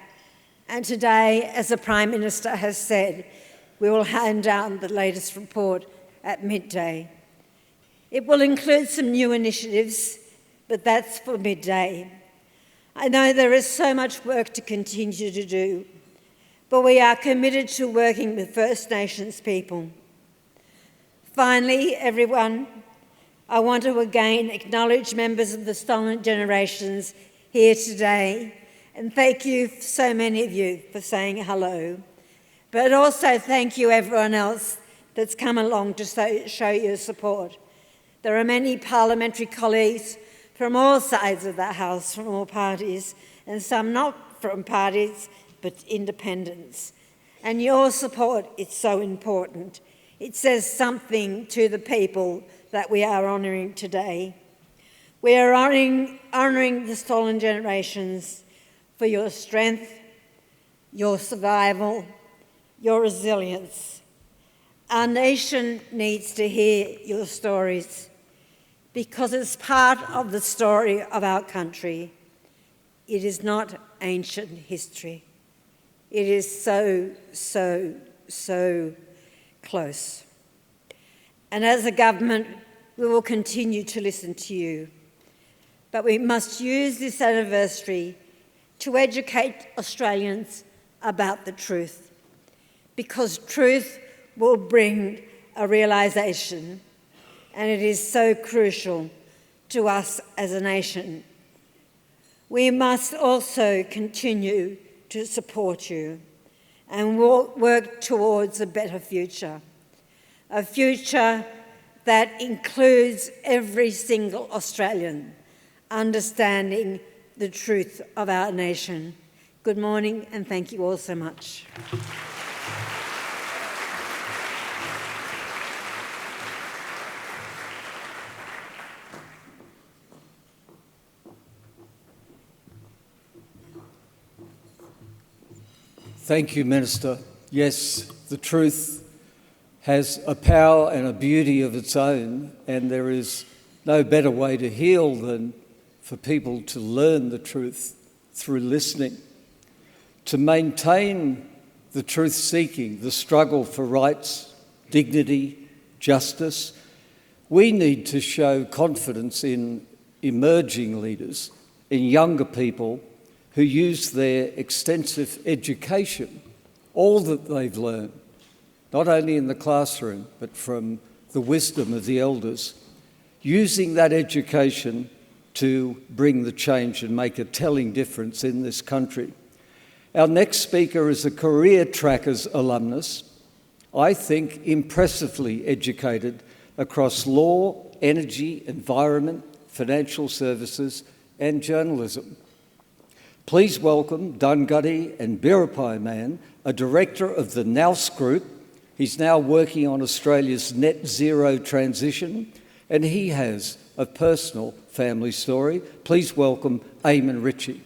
and today, as the Prime Minister has said, we will hand down the latest report at midday. It will include some new initiatives, but that's for midday. I know there is so much work to continue to do, but we are committed to working with First Nations people. Finally, everyone, I want to again acknowledge members of the Stolen Generations here today, and thank you, so many of you, for saying hello. But also thank you everyone else that's come along to show your support. There are many parliamentary colleagues from all sides of the House, from all parties, and some not from parties, but independents. And your support is so important. It says something to the people that we are honouring today. We are honouring the stolen generations for your strength, your survival, your resilience. Our nation needs to hear your stories because it's part of the story of our country. It is not ancient history. It is so, so, so close. And as a government, we will continue to listen to you. But we must use this anniversary to educate Australians about the truth, because truth will bring a realisation, and it is so crucial to us as a nation. We must also continue to support you and work towards a better future, a future that includes every single Australian understanding the truth of our nation. Good morning, and thank you all so much. Thank you, Minister. Yes, the truth has a power and a beauty of its own, and there is no better way to heal than for people to learn the truth through listening. To maintain the truth-seeking, the struggle for rights, dignity, justice, we need to show confidence in emerging leaders, in younger people who use their extensive education, all that they've learned, not only in the classroom, but from the wisdom of the elders, using that education to bring the change and make a telling difference in this country. Our next speaker is a Career Trackers alumnus, I think impressively educated across law, energy, environment, financial services and journalism. Please welcome Dunghutti and Biripi Man, a director of the Nous Group. He's now working on Australia's net zero transition, and he has a personal family story. Please welcome Eamon Ritchie.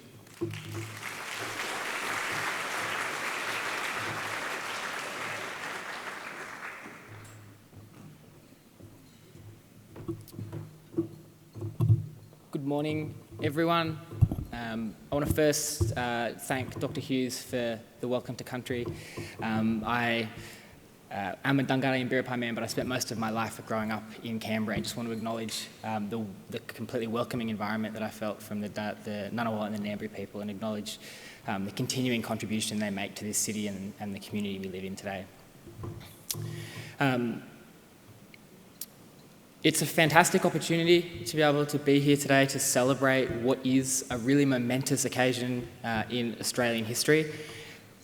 Good morning, everyone. I want to first thank Dr. Hughes for the welcome to country. I'm a Dunghutti and Biripi man, but I spent most of my life growing up in Canberra. I just want to acknowledge the completely welcoming environment that I felt from the Ngunnawal and the Ngambri people, and acknowledge the continuing contribution they make to this city and the community we live in today. It's a fantastic opportunity to be able to be here today to celebrate what is a really momentous occasion in Australian history.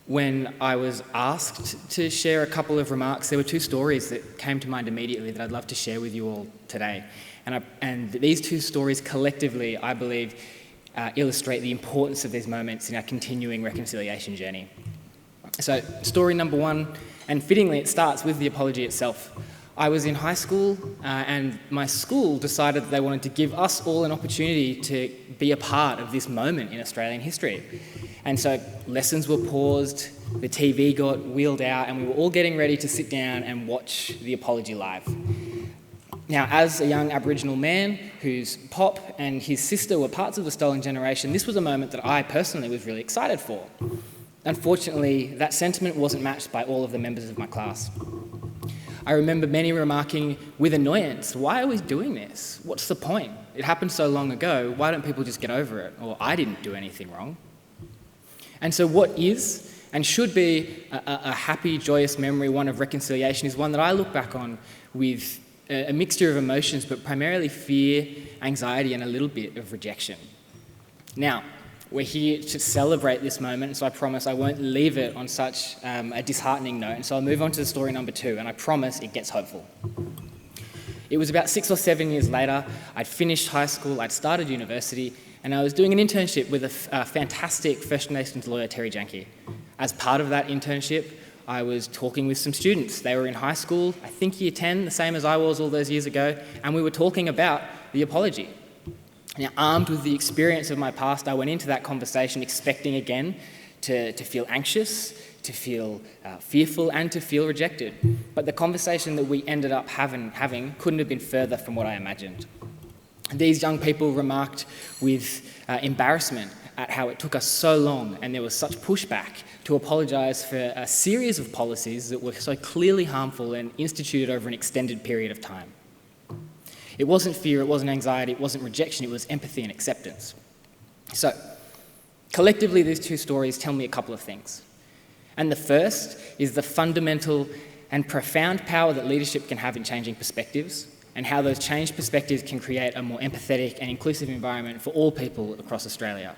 When I was asked to share a couple of remarks, there were two stories that came to mind immediately that I'd love to share with you all today. And these two stories collectively, I believe, illustrate the importance of these moments in our continuing reconciliation journey. So, story number one, and fittingly it starts with the apology itself. I was in high school and my school decided that they wanted to give us all an opportunity to be a part of this moment in Australian history. And so lessons were paused, the TV got wheeled out, and we were all getting ready to sit down and watch the apology live. Now, as a young Aboriginal man whose pop and his sister were parts of the stolen generation, this was a moment that I personally was really excited for. Unfortunately, that sentiment wasn't matched by all of the members of my class. I remember many remarking with annoyance, why are we doing this? What's the point? It happened so long ago, why don't people just get over it? Or I didn't do anything wrong. And so what is and should be a happy, joyous memory, one of reconciliation, is one that I look back on with a mixture of emotions, but primarily fear, anxiety, and a little bit of rejection. Now, we're here to celebrate this moment, so I promise I won't leave it on such a disheartening note. And so I'll move on to story number two, and I promise it gets hopeful. It was about 6 or 7 years later. I'd finished high school, I'd started university, and I was doing an internship with a fantastic First Nations lawyer, Terry Janke. As part of that internship, I was talking with some students. They were in high school, I think year 10, the same as I was all those years ago, and we were talking about the apology. Now, armed with the experience of my past, I went into that conversation expecting again to feel anxious, to feel fearful, and to feel rejected. But the conversation that we ended up having couldn't have been further from what I imagined. These young people remarked with embarrassment at how it took us so long and there was such pushback to apologise for a series of policies that were so clearly harmful and instituted over an extended period of time. It wasn't fear, it wasn't anxiety, it wasn't rejection, it was empathy and acceptance. So, collectively, these two stories tell me a couple of things. And the first is the fundamental and profound power that leadership can have in changing perspectives, and how those changed perspectives can create a more empathetic and inclusive environment for all people across Australia.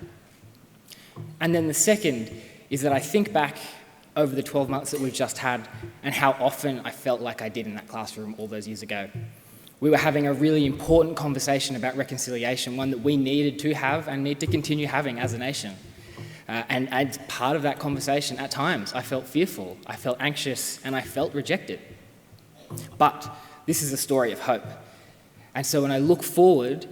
And then the second is that I think back over the 12 months that we've just had and how often I felt like I did in that classroom all those years ago. We were having a really important conversation about reconciliation, one that we needed to have and need to continue having as a nation. And as part of that conversation, at times, I felt fearful, I felt anxious, and I felt rejected. But this is a story of hope. And so when I look forward,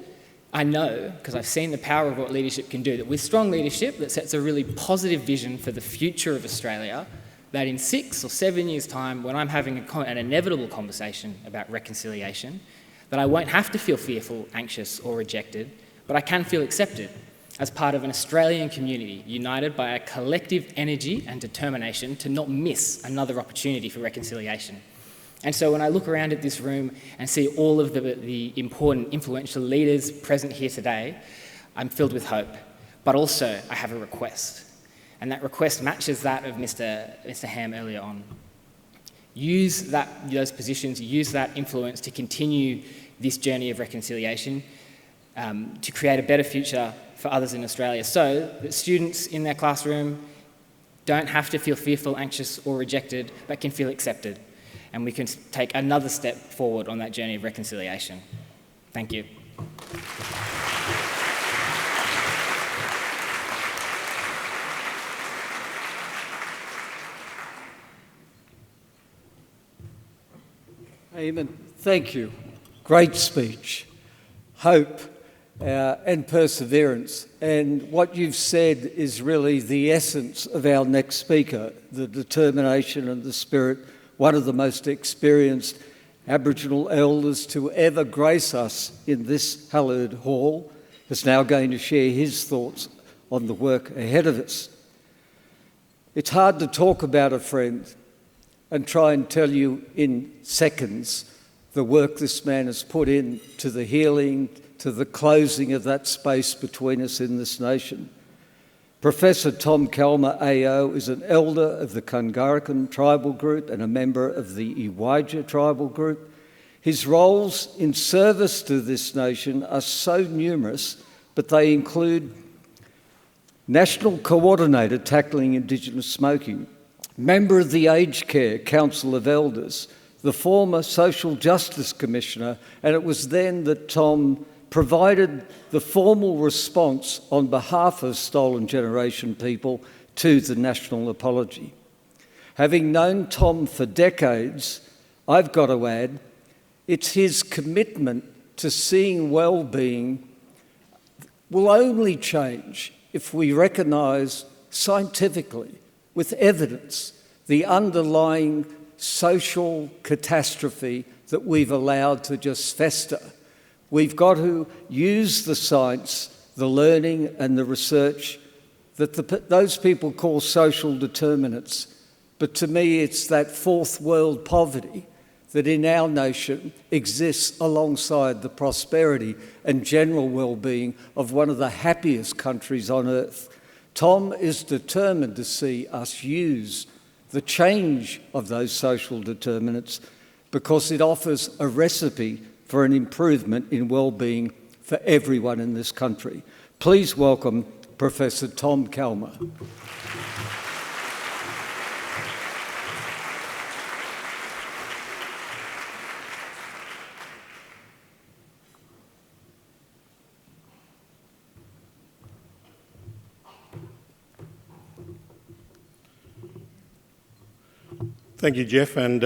I know, because I've seen the power of what leadership can do, that with strong leadership that sets a really positive vision for the future of Australia, that in 6 or 7 years' time, when I'm having an inevitable conversation about reconciliation, that I won't have to feel fearful, anxious, or rejected, but I can feel accepted as part of an Australian community united by a collective energy and determination to not miss another opportunity for reconciliation. And so when I look around at this room and see all of the important, influential leaders present here today, I'm filled with hope. But also, I have a request. And that request matches that of Mr. Hamm earlier on. Use those positions, use that influence to continue this journey of reconciliation, to create a better future for others in Australia, so that students in their classroom don't have to feel fearful, anxious, or rejected, but can feel accepted. And we can take another step forward on that journey of reconciliation. Thank you. Eamon, thank you. Great speech. Hope and perseverance. And what you've said is really the essence of our next speaker, the determination and the spirit, one of the most experienced Aboriginal elders to ever grace us in this hallowed hall, is now going to share his thoughts on the work ahead of us. It's hard to talk about a friend and try and tell you in seconds the work this man has put in to the healing, to the closing of that space between us in this nation. Professor Tom Calma AO is an elder of the Kungarakan tribal group and a member of the Iwaja tribal group. His roles in service to this nation are so numerous, but they include National Coordinator tackling Indigenous smoking, member of the Aged Care Council of Elders, the former Social Justice Commissioner, and it was then that Tom provided the formal response on behalf of Stolen Generation people to the national apology. Having known Tom for decades, I've got to add, it's his commitment to seeing well-being will only change if we recognise scientifically, with evidence, the underlying social catastrophe that we've allowed to just fester. We've got to use the science, the learning and the research that those people call social determinants. But to me, it's that fourth world poverty that in our nation exists alongside the prosperity and general well-being of one of the happiest countries on earth. Tom is determined to see us use the change of those social determinants because it offers a recipe for an improvement in well-being for everyone in this country. Please welcome Professor Tom Calma. Thank you, Jeff, and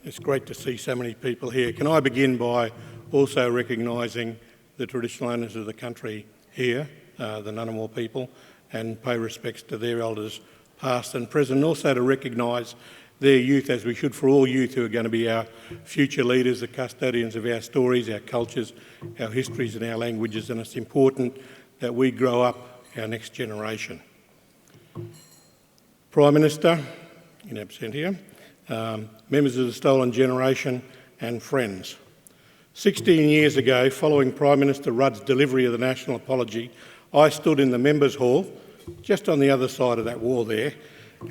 it's great to see so many people here. Can I begin by also recognising the traditional owners of the country here, the Ngunnawal people, and pay respects to their elders past and present, and also to recognise their youth, as we should for all youth who are going to be our future leaders, the custodians of our stories, our cultures, our histories and our languages, and it's important that we grow up our next generation. Prime Minister, in absentia, members of the Stolen Generation and friends. 16 years ago, following Prime Minister Rudd's delivery of the national apology, I stood in the members' hall, just on the other side of that wall there,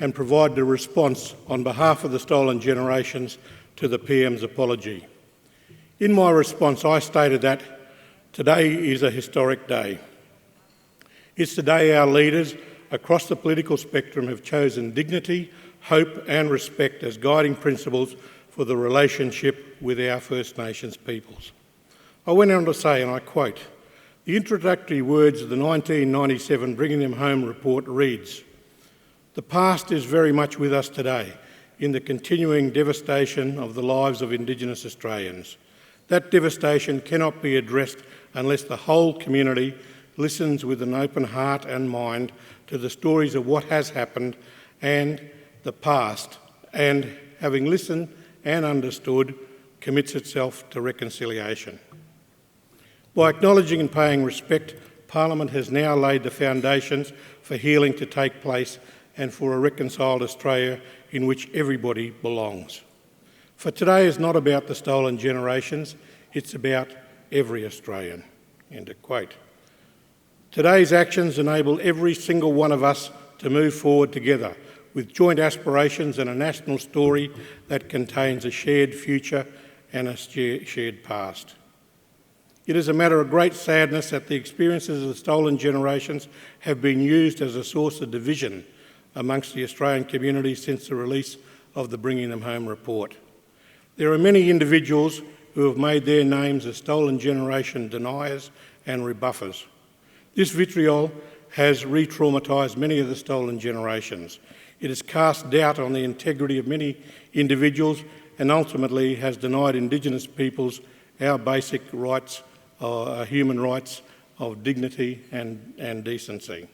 and provided a response on behalf of the Stolen Generations to the PM's apology. In my response, I stated that today is a historic day. It's the day our leaders across the political spectrum have chosen dignity, hope and respect as guiding principles for the relationship with our First Nations peoples. I went on to say, and I quote, the introductory words of the 1997 Bringing Them Home report reads, "The past is very much with us today in the continuing devastation of the lives of Indigenous Australians. That devastation cannot be addressed unless the whole community listens with an open heart and mind to the stories of what has happened and the past, and having listened and understood, commits itself to reconciliation. By acknowledging and paying respect, Parliament has now laid the foundations for healing to take place and for a reconciled Australia in which everybody belongs. For today is not about the stolen generations, it's about every Australian. End of quote. Today's actions enable every single one of us to move forward together with joint aspirations and a national story that contains a shared future and a shared past. It is a matter of great sadness that the experiences of the stolen generations have been used as a source of division amongst the Australian community since the release of the Bringing Them Home report. There are many individuals who have made their names as stolen generation deniers and rebuffers. This vitriol has re-traumatised many of the stolen generations. It has cast doubt on the integrity of many individuals and ultimately has denied Indigenous peoples our basic rights, human rights of dignity and decency.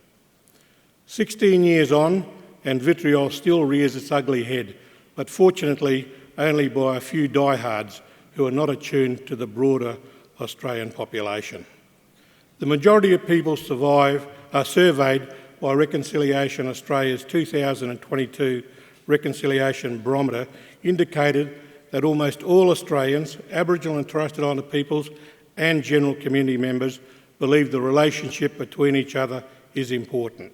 16 years on, and vitriol still rears its ugly head, but fortunately only by a few diehards who are not attuned to the broader Australian population. The majority of people are surveyed by Reconciliation Australia's 2022 Reconciliation Barometer indicated that almost all Australians, Aboriginal and Torres Strait Islander peoples and general community members believe the relationship between each other is important.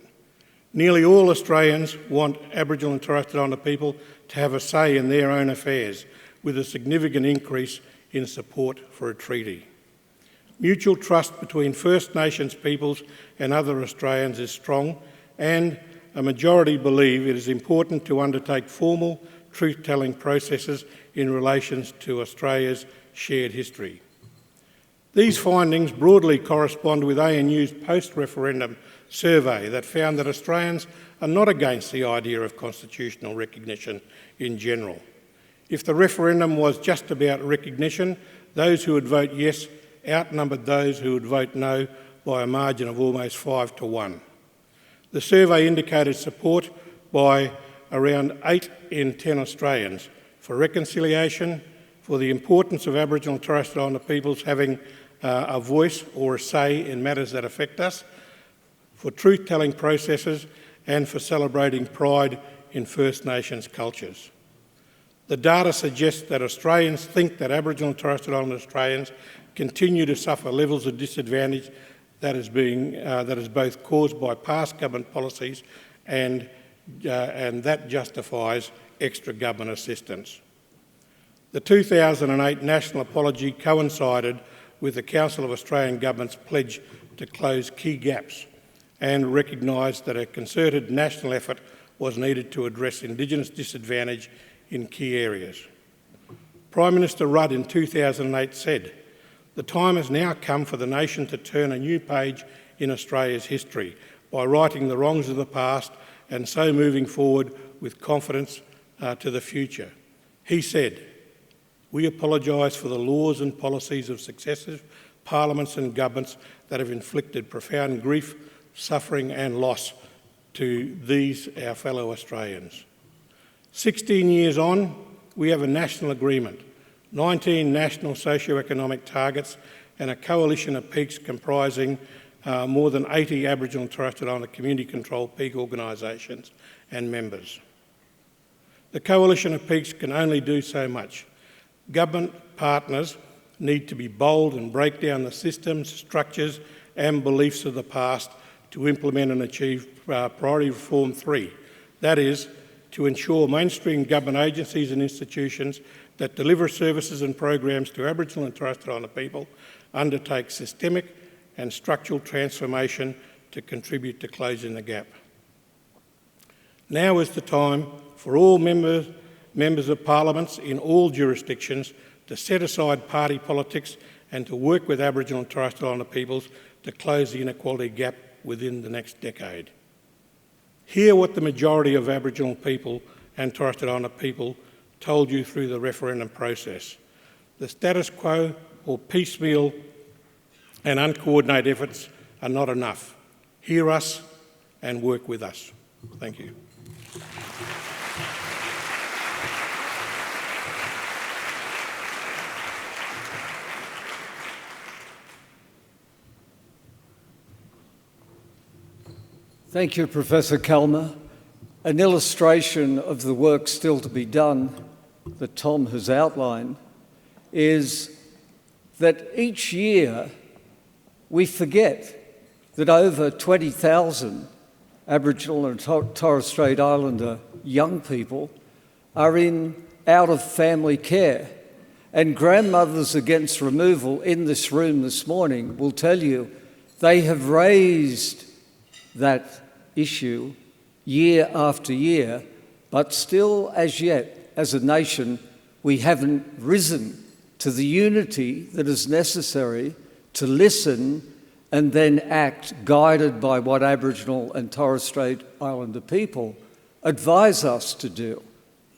Nearly all Australians want Aboriginal and Torres Strait Islander people to have a say in their own affairs, with a significant increase in support for a treaty. Mutual trust between First Nations peoples and other Australians is strong, and a majority believe it is important to undertake formal truth-telling processes in relation to Australia's shared history. These findings broadly correspond with ANU's post-referendum survey that found that Australians are not against the idea of constitutional recognition in general. If the referendum was just about recognition, those who would vote yes outnumbered those who would vote no by a margin of almost 5 to 1. The survey indicated support by around 8 in 10 Australians for reconciliation, for the importance of Aboriginal and Torres Strait Islander peoples having a voice or a say in matters that affect us, for truth-telling processes, and for celebrating pride in First Nations cultures. The data suggests that Australians think that Aboriginal and Torres Strait Islander Australians continue to suffer levels of disadvantage that is both caused by past government policies and that justifies extra government assistance. The 2008 National Apology coincided with the Council of Australian Government's pledge to close key gaps and recognised that a concerted national effort was needed to address Indigenous disadvantage in key areas. Prime Minister Rudd in 2008 said, "The time has now come for the nation to turn a new page in Australia's history by righting the wrongs of the past and so moving forward with confidence to the future." He said, "We apologise for the laws and policies of successive parliaments and governments that have inflicted profound grief, suffering and loss to these, our fellow Australians." 16 years on, we have a national agreement, 19 national socio-economic targets and a coalition of peaks comprising more than 80 Aboriginal and Torres Strait Islander community-controlled peak organisations and members. The coalition of peaks can only do so much. Government partners need to be bold and break down the systems, structures and beliefs of the past to implement and achieve Priority Reform 3, that is, to ensure mainstream government agencies and institutions that deliver services and programs to Aboriginal and Torres Strait Islander people undertake systemic and structural transformation to contribute to closing the gap. Now is the time for all members of parliaments in all jurisdictions to set aside party politics and to work with Aboriginal and Torres Strait Islander peoples to close the inequality gap within the next decade. Hear what the majority of Aboriginal people and Torres Strait Islander people told you through the referendum process. The status quo or piecemeal and uncoordinated efforts are not enough. Hear us and work with us. Thank you. Thank you, Professor Kalmer. An illustration of the work still to be done that Tom has outlined is that each year we forget that over 20,000 Aboriginal and Torres Strait Islander young people are in out-of-family care. And grandmothers against removal in this room this morning will tell you they have raised that issue year after year, but still as yet, as a nation, we haven't risen to the unity that is necessary to listen and then act, guided by what Aboriginal and Torres Strait Islander people advise us to do,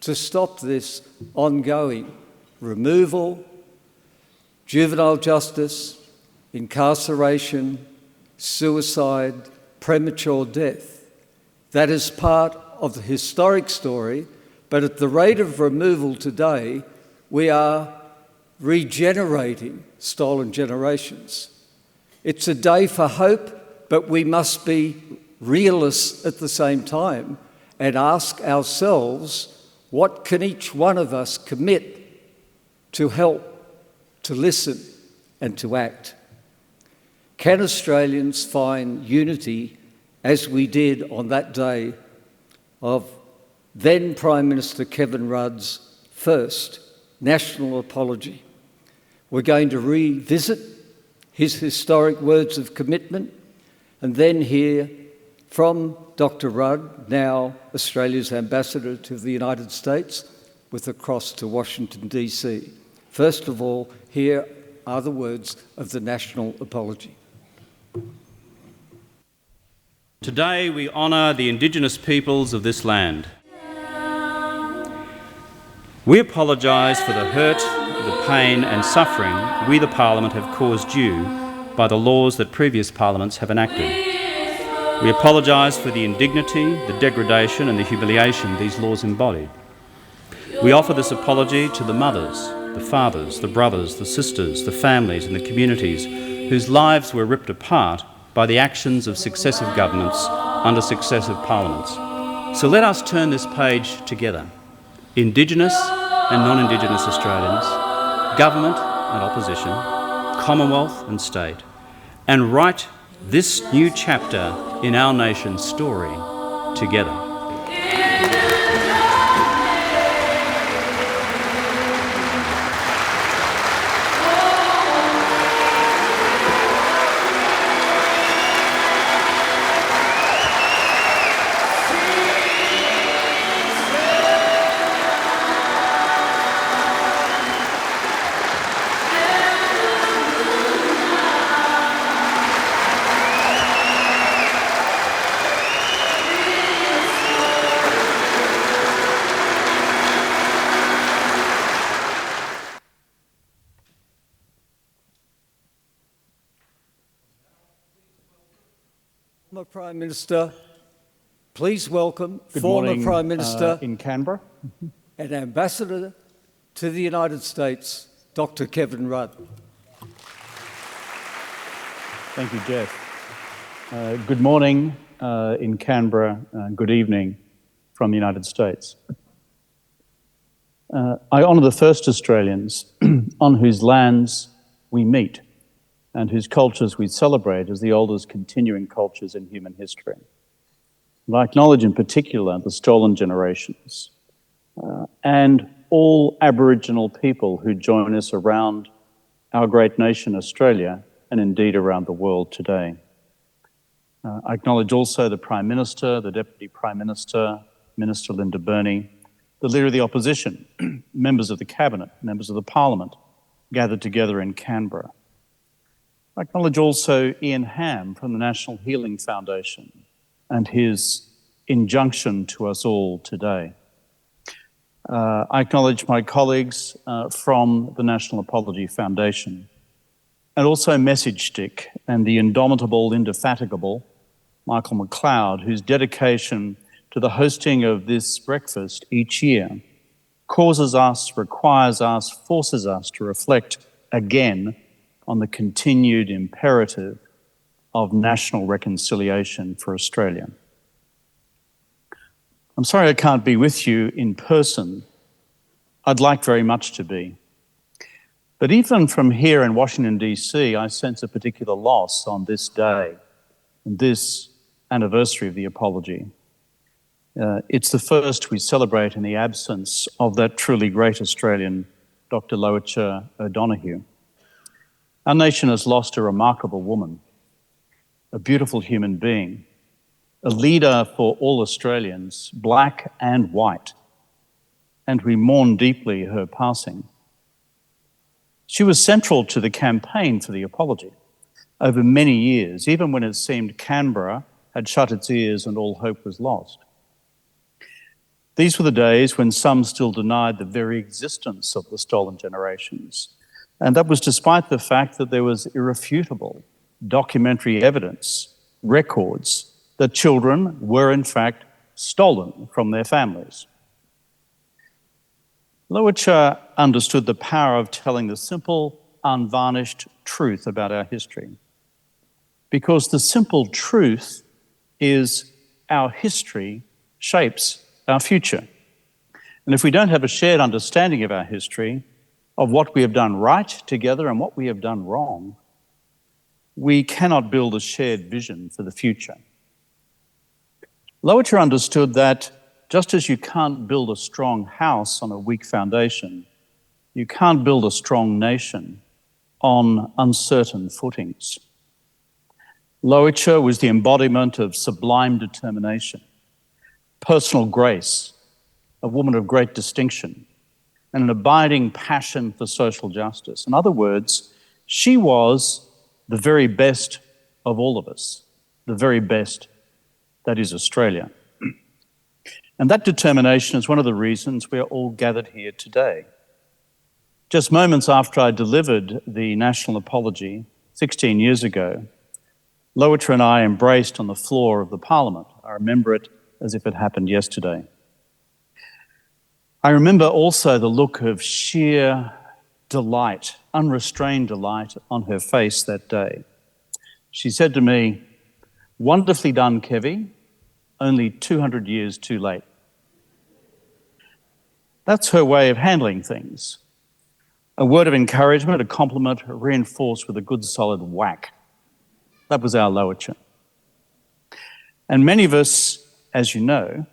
to stop this ongoing removal, juvenile justice, incarceration, suicide, premature death. That is part of the historic story, but at the rate of removal today, we are regenerating stolen generations. It's a day for hope, but we must be realists at the same time and ask ourselves, what can each one of us commit to help, to listen, and to act? Can Australians find unity as we did on that day of then Prime Minister Kevin Rudd's first national apology? We're going to revisit his historic words of commitment and then hear from Dr. Rudd, now Australia's ambassador to the United States, with a cross to Washington, D.C. First of all, here are the words of the national apology. Today we honour the Indigenous peoples of this land. We apologise for the hurt, the pain and suffering we, the Parliament, have caused you by the laws that previous Parliaments have enacted. We apologise for the indignity, the degradation and the humiliation these laws embodied. We offer this apology to the mothers, the fathers, the brothers, the sisters, the families and the communities whose lives were ripped apart by the actions of successive governments under successive parliaments. So let us turn this page together. Indigenous and non-Indigenous Australians, government and opposition, Commonwealth and state, and write this new chapter in our nation's story together. Former Prime Minister, please welcome Good former morning, Prime Minister in Canberra. and Ambassador to the United States, Dr. Kevin Rudd. Thank you, Jeff. Good morning in Canberra, good evening from the United States. I honour the first Australians on whose lands we meet and whose cultures we celebrate as the oldest continuing cultures in human history. And I acknowledge in particular the stolen generations and all Aboriginal people who join us around our great nation, Australia, and indeed around the world today. I acknowledge also the Prime Minister, the Deputy Prime Minister, Minister Linda Burney, the Leader of the Opposition, members of the Cabinet, members of the Parliament, gathered together in Canberra. I acknowledge also Ian Hamm from the National Healing Foundation and his injunction to us all today. I acknowledge my colleagues from the National Apology Foundation and also Message Stick and the indomitable, indefatigable Michael McLeod, whose dedication to the hosting of this breakfast each year causes us, requires us, forces us to reflect again on the continued imperative of national reconciliation for Australia. I'm sorry I can't be with you in person. I'd like very much to be. But even from here in Washington, D.C., I sense a particular loss on this day, and this anniversary of the apology. It's the first we celebrate in the absence of that truly great Australian, Dr. Lowitja O'Donoghue. Our nation has lost a remarkable woman, a beautiful human being, a leader for all Australians, black and white, and we mourn deeply her passing. She was central to the campaign for the apology over many years, even when it seemed Canberra had shut its ears and all hope was lost. These were the days when some still denied the very existence of the stolen generations, and that was despite the fact that there was irrefutable documentary evidence, records, that children were in fact stolen from their families. Lowitja understood the power of telling the simple, unvarnished truth about our history, because the simple truth is our history shapes our future. And if we don't have a shared understanding of our history, of what we have done right together and what we have done wrong, we cannot build a shared vision for the future. Lowitja understood that just as you can't build a strong house on a weak foundation, you can't build a strong nation on uncertain footings. Lowitja was the embodiment of sublime determination, personal grace, a woman of great distinction, and an abiding passion for social justice. In other words, she was the very best of all of us, the very best that is Australia. And that determination is one of the reasons we are all gathered here today. Just moments after I delivered the national apology 16 years ago, Lowitja and I embraced on the floor of the Parliament. I remember it as if it happened yesterday. I remember also the look of sheer delight, unrestrained delight on her face that day. She said to me, "Wonderfully done, Kevy, only 200 years too late." That's her way of handling things. A word of encouragement, a compliment, reinforced with a good solid whack. That was our Lowitja. And many of us, as you know,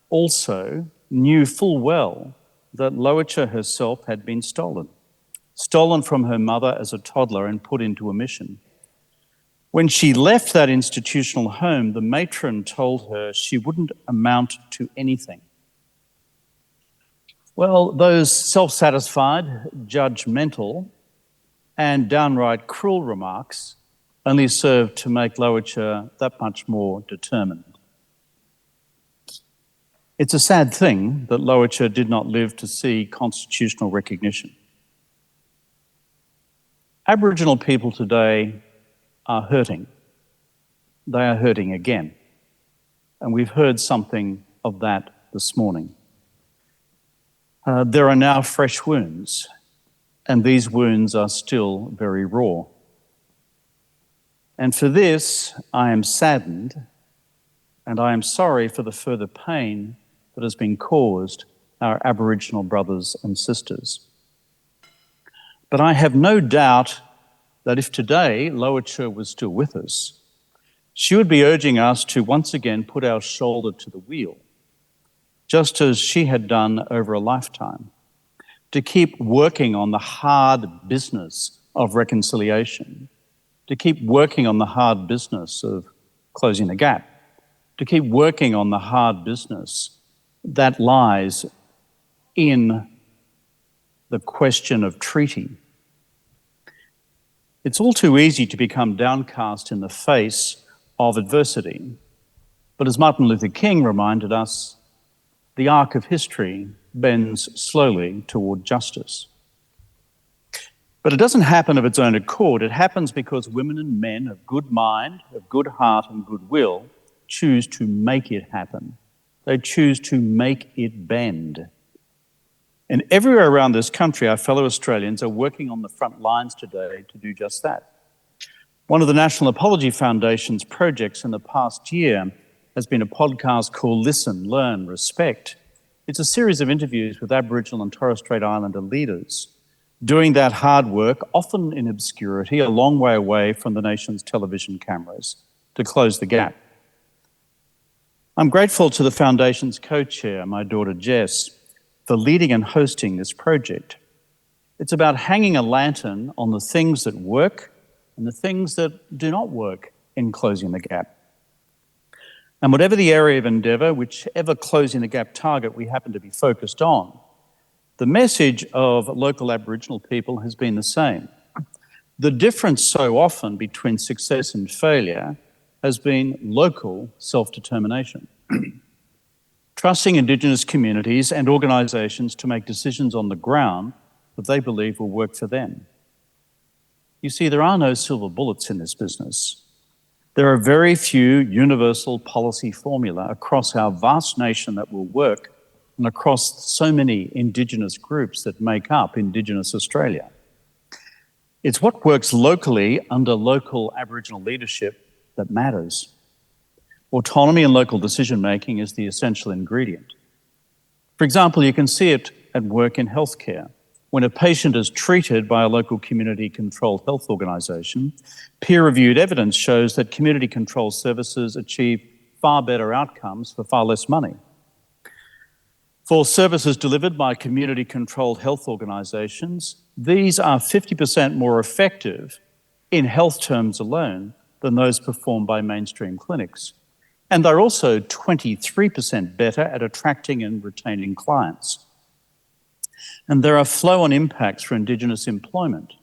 also knew full well that Lowitja herself had been stolen from her mother as a toddler and put into a mission. When she left that institutional home, the matron told her she wouldn't amount to anything. Well, those self-satisfied, judgmental, and downright cruel remarks only served to make Lowitja that much more determined. It's a sad thing that Lowitja did not live to see constitutional recognition. Aboriginal people today are hurting. They are hurting again. And we've heard something of that this morning. There are now fresh wounds, and these wounds are still very raw. And for this, I am saddened, and I am sorry for the further pain that has been caused our Aboriginal brothers and sisters. But I have no doubt that if today Lowitja was still with us, she would be urging us to once again put our shoulder to the wheel, just as she had done over a lifetime, to keep working on the hard business of reconciliation, to keep working on the hard business of closing the gap, to keep working on the hard business that lies in the question of treaty. It's all too easy to become downcast in the face of adversity. But as Martin Luther King reminded us, the arc of history bends slowly toward justice. But it doesn't happen of its own accord. It happens because women and men of good mind, of good heart and goodwill choose to make it happen. They choose to make it bend. And everywhere around this country, our fellow Australians are working on the front lines today to do just that. One of the National Apology Foundation's projects in the past year has been a podcast called Listen, Learn, Respect. It's a series of interviews with Aboriginal and Torres Strait Islander leaders doing that hard work, often in obscurity, a long way away from the nation's television cameras, to close the gap. I'm grateful to the Foundation's co-chair, my daughter Jess, for leading and hosting this project. It's about hanging a lantern on the things that work and the things that do not work in closing the gap. And whatever the area of endeavour, whichever closing the gap target we happen to be focused on, the message of local Aboriginal people has been the same. The difference so often between success and failure has been local self-determination. Trusting Indigenous communities and organisations to make decisions on the ground that they believe will work for them. You see, there are no silver bullets in this business. There are very few universal policy formula across our vast nation that will work and across so many Indigenous groups that make up Indigenous Australia. It's what works locally under local Aboriginal leadership that matters. Autonomy and local decision-making is the essential ingredient. For example, you can see it at work in healthcare. When a patient is treated by a local community-controlled health organisation, peer-reviewed evidence shows that community-controlled services achieve far better outcomes for far less money. For services delivered by community-controlled health organisations, these are 50% more effective in health terms alone than those performed by mainstream clinics. And they're also 23% better at attracting and retaining clients. And there are flow-on impacts for Indigenous employment,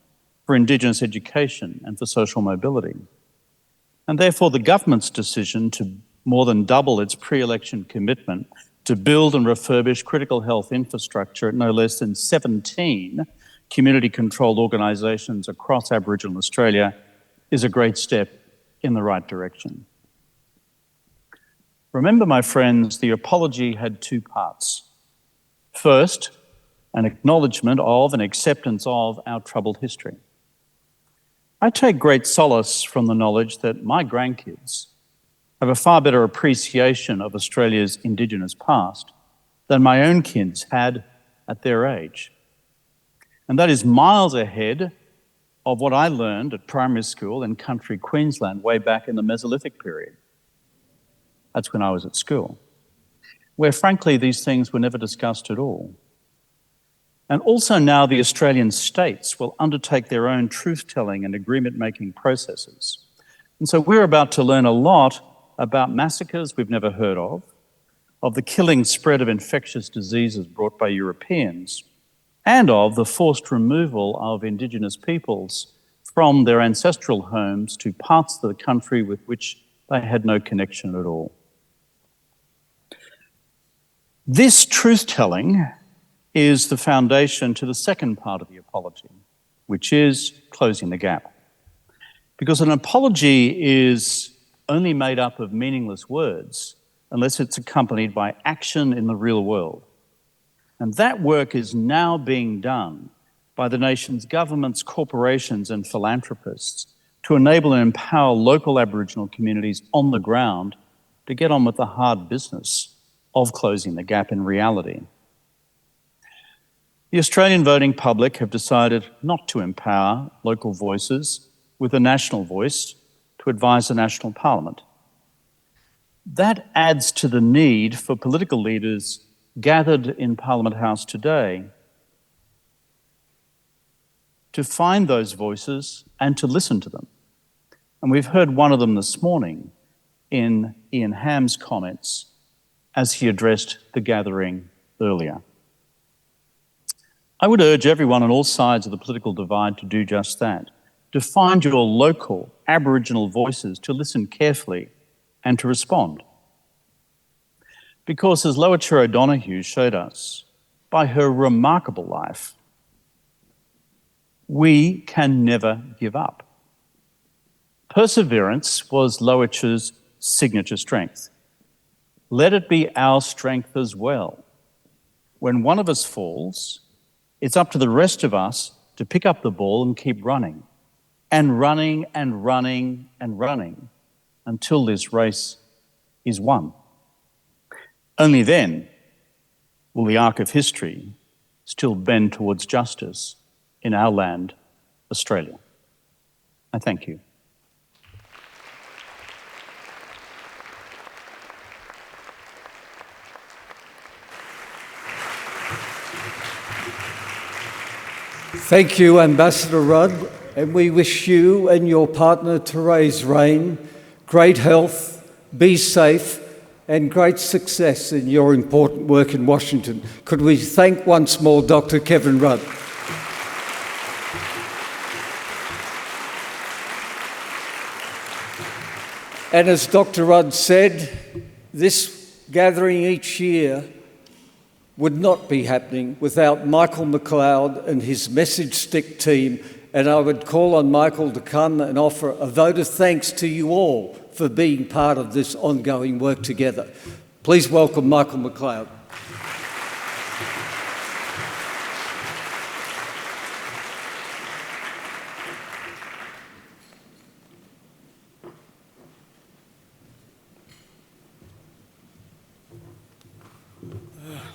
for Indigenous education, and for social mobility. And therefore, the government's decision to more than double its pre-election commitment to build and refurbish critical health infrastructure at no less than 17 community-controlled organisations across Aboriginal Australia is a great step in the right direction. Remember, my friends, the apology had two parts. First, an acknowledgement of and acceptance of our troubled history. I take great solace from the knowledge that my grandkids have a far better appreciation of Australia's Indigenous past than my own kids had at their age. And that is miles ahead of what I learned at primary school in country Queensland way back in the Mesolithic period. That's when I was at school, where frankly these things were never discussed at all. And also now the Australian states will undertake their own truth-telling and agreement-making processes. And so we're about to learn a lot about massacres we've never heard of the killing spread of infectious diseases brought by Europeans, and of the forced removal of Indigenous peoples from their ancestral homes to parts of the country with which they had no connection at all. This truth-telling is the foundation to the second part of the apology, which is closing the gap. Because an apology is only made up of meaningless words unless it's accompanied by action in the real world. And that work is now being done by the nation's governments, corporations and philanthropists to enable and empower local Aboriginal communities on the ground to get on with the hard business of closing the gap in reality. The Australian voting public have decided not to empower local voices with a national voice to advise the National Parliament. That adds to the need for political leaders gathered in Parliament House today to find those voices and to listen to them. And we've heard one of them this morning in Ian Hamm's comments as he addressed the gathering earlier. I would urge everyone on all sides of the political divide to do just that, to find your local Aboriginal voices, to listen carefully and to respond. Because as Lower O'Donoghue showed us, by her remarkable life, we can never give up. Perseverance was Lowich's signature strength. Let it be our strength as well. When one of us falls, it's up to the rest of us to pick up the ball and keep running, and running and running and running until this race is one. Only then will the arc of history still bend towards justice in our land, Australia. I thank you. Thank you, Ambassador Rudd, and we wish you and your partner Torres great health, be safe, and great success in your important work in Washington. Could we thank once more Dr. Kevin Rudd? And as Dr. Rudd said, this gathering each year would not be happening without Michael McLeod and his Message Stick team, and I would call on Michael to come and offer a vote of thanks to you all for being part of this ongoing work together. Please welcome Michael McLeod.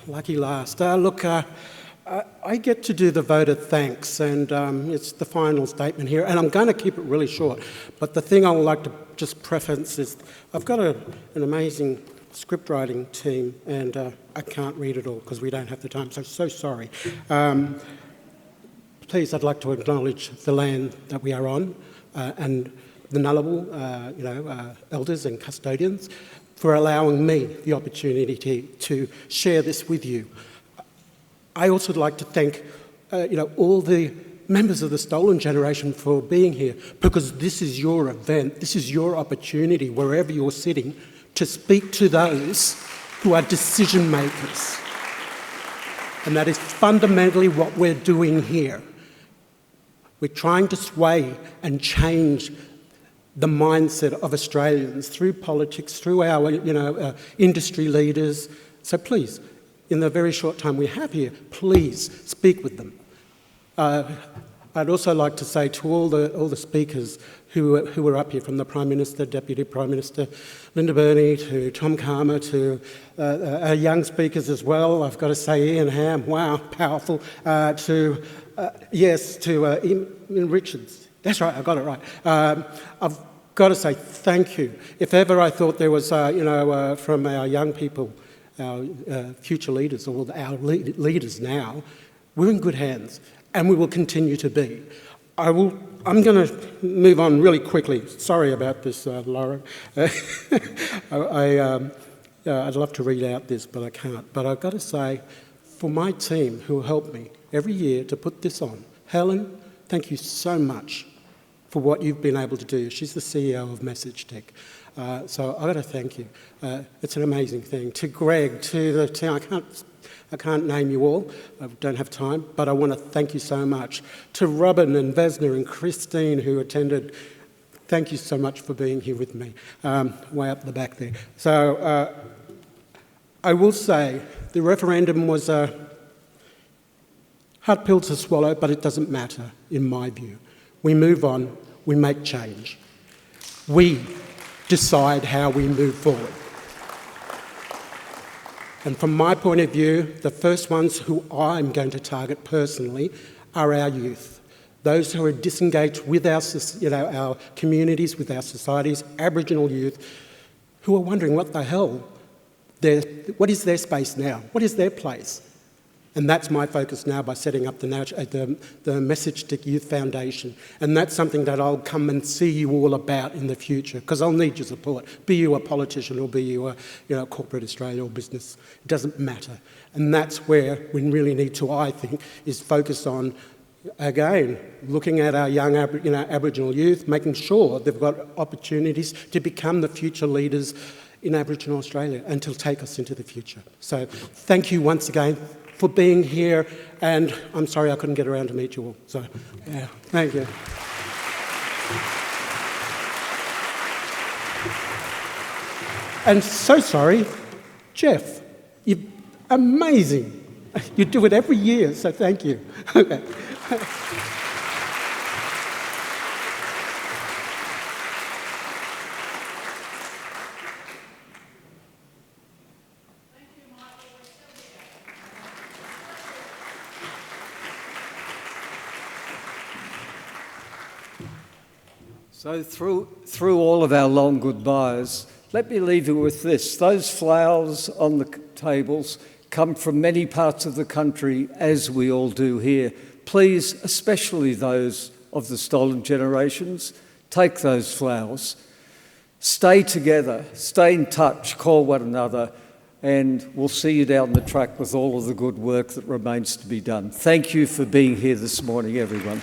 Lucky last. I get to do the vote of thanks, and it's the final statement here, and I'm going to keep it really short. But the thing I would like to just preface is I've got an amazing script writing team, and I can't read it all because we don't have the time, so sorry. Please, I'd like to acknowledge the land that we are on and the Ngunnawal, elders and custodians, for allowing me the opportunity to share this with you. I also would like to thank all the members of the Stolen Generation for being here, because this is your event, this is your opportunity, wherever you're sitting, to speak to those who are decision makers. And that is fundamentally what we're doing here. We're trying to sway and change the mindset of Australians through politics, through our industry leaders. So please, in the very short time we have here, please speak with them. I'd also like to say to all the speakers who were up here, from the Prime Minister, Deputy Prime Minister, Linda Burney, to Tom Calma, to our young speakers as well. I've got to say Ian Hamm, wow, powerful. To Eamon Richards. That's right, I got it right. I've got to say thank you. If ever I thought there was, from our young people, our future leaders, or our leaders now, we're in good hands, and we will continue to be. I'm going to move on really quickly. Sorry about this, Laura. I'd love to read out this, but I can't. But I've got to say, for my team who help me every year to put this on, Helen, thank you so much for what you've been able to do. She's the CEO of Message Tech. So I've got to thank you. It's an amazing thing. To Greg, to the team, I can't name you all, I don't have time, but I want to thank you so much. To Robin and Vesna and Christine who attended, thank you so much for being here with me, way up the back there. So I will say the referendum was a hard pill to swallow, but it doesn't matter in my view. We move on, we make change. We decide how we move forward. And from my point of view, the first ones who I'm going to target personally are our youth. Those who are disengaged with our communities, with our societies, Aboriginal youth, who are wondering what the hell, what is their space now? What is their place? And that's my focus now by setting up the Message Stick Youth Foundation. And that's something that I'll come and see you all about in the future, because I'll need your support. Be you a politician or be you a corporate Australia or business, it doesn't matter. And that's where we really need to, I think, is focus on, again, looking at our young Aboriginal youth, making sure they've got opportunities to become the future leaders in Aboriginal Australia and to take us into the future. So thank you once again for being here, and I'm sorry I couldn't get around to meet you all. So, yeah, thank you. And so sorry, Jeff, you're amazing. You do it every year, so thank you. Okay. So through all of our long goodbyes, let me leave you with this. Those flowers on the tables come from many parts of the country, as we all do here. Please, especially those of the stolen generations, take those flowers. Stay together, stay in touch, call one another, and we'll see you down the track with all of the good work that remains to be done. Thank you for being here this morning, everyone.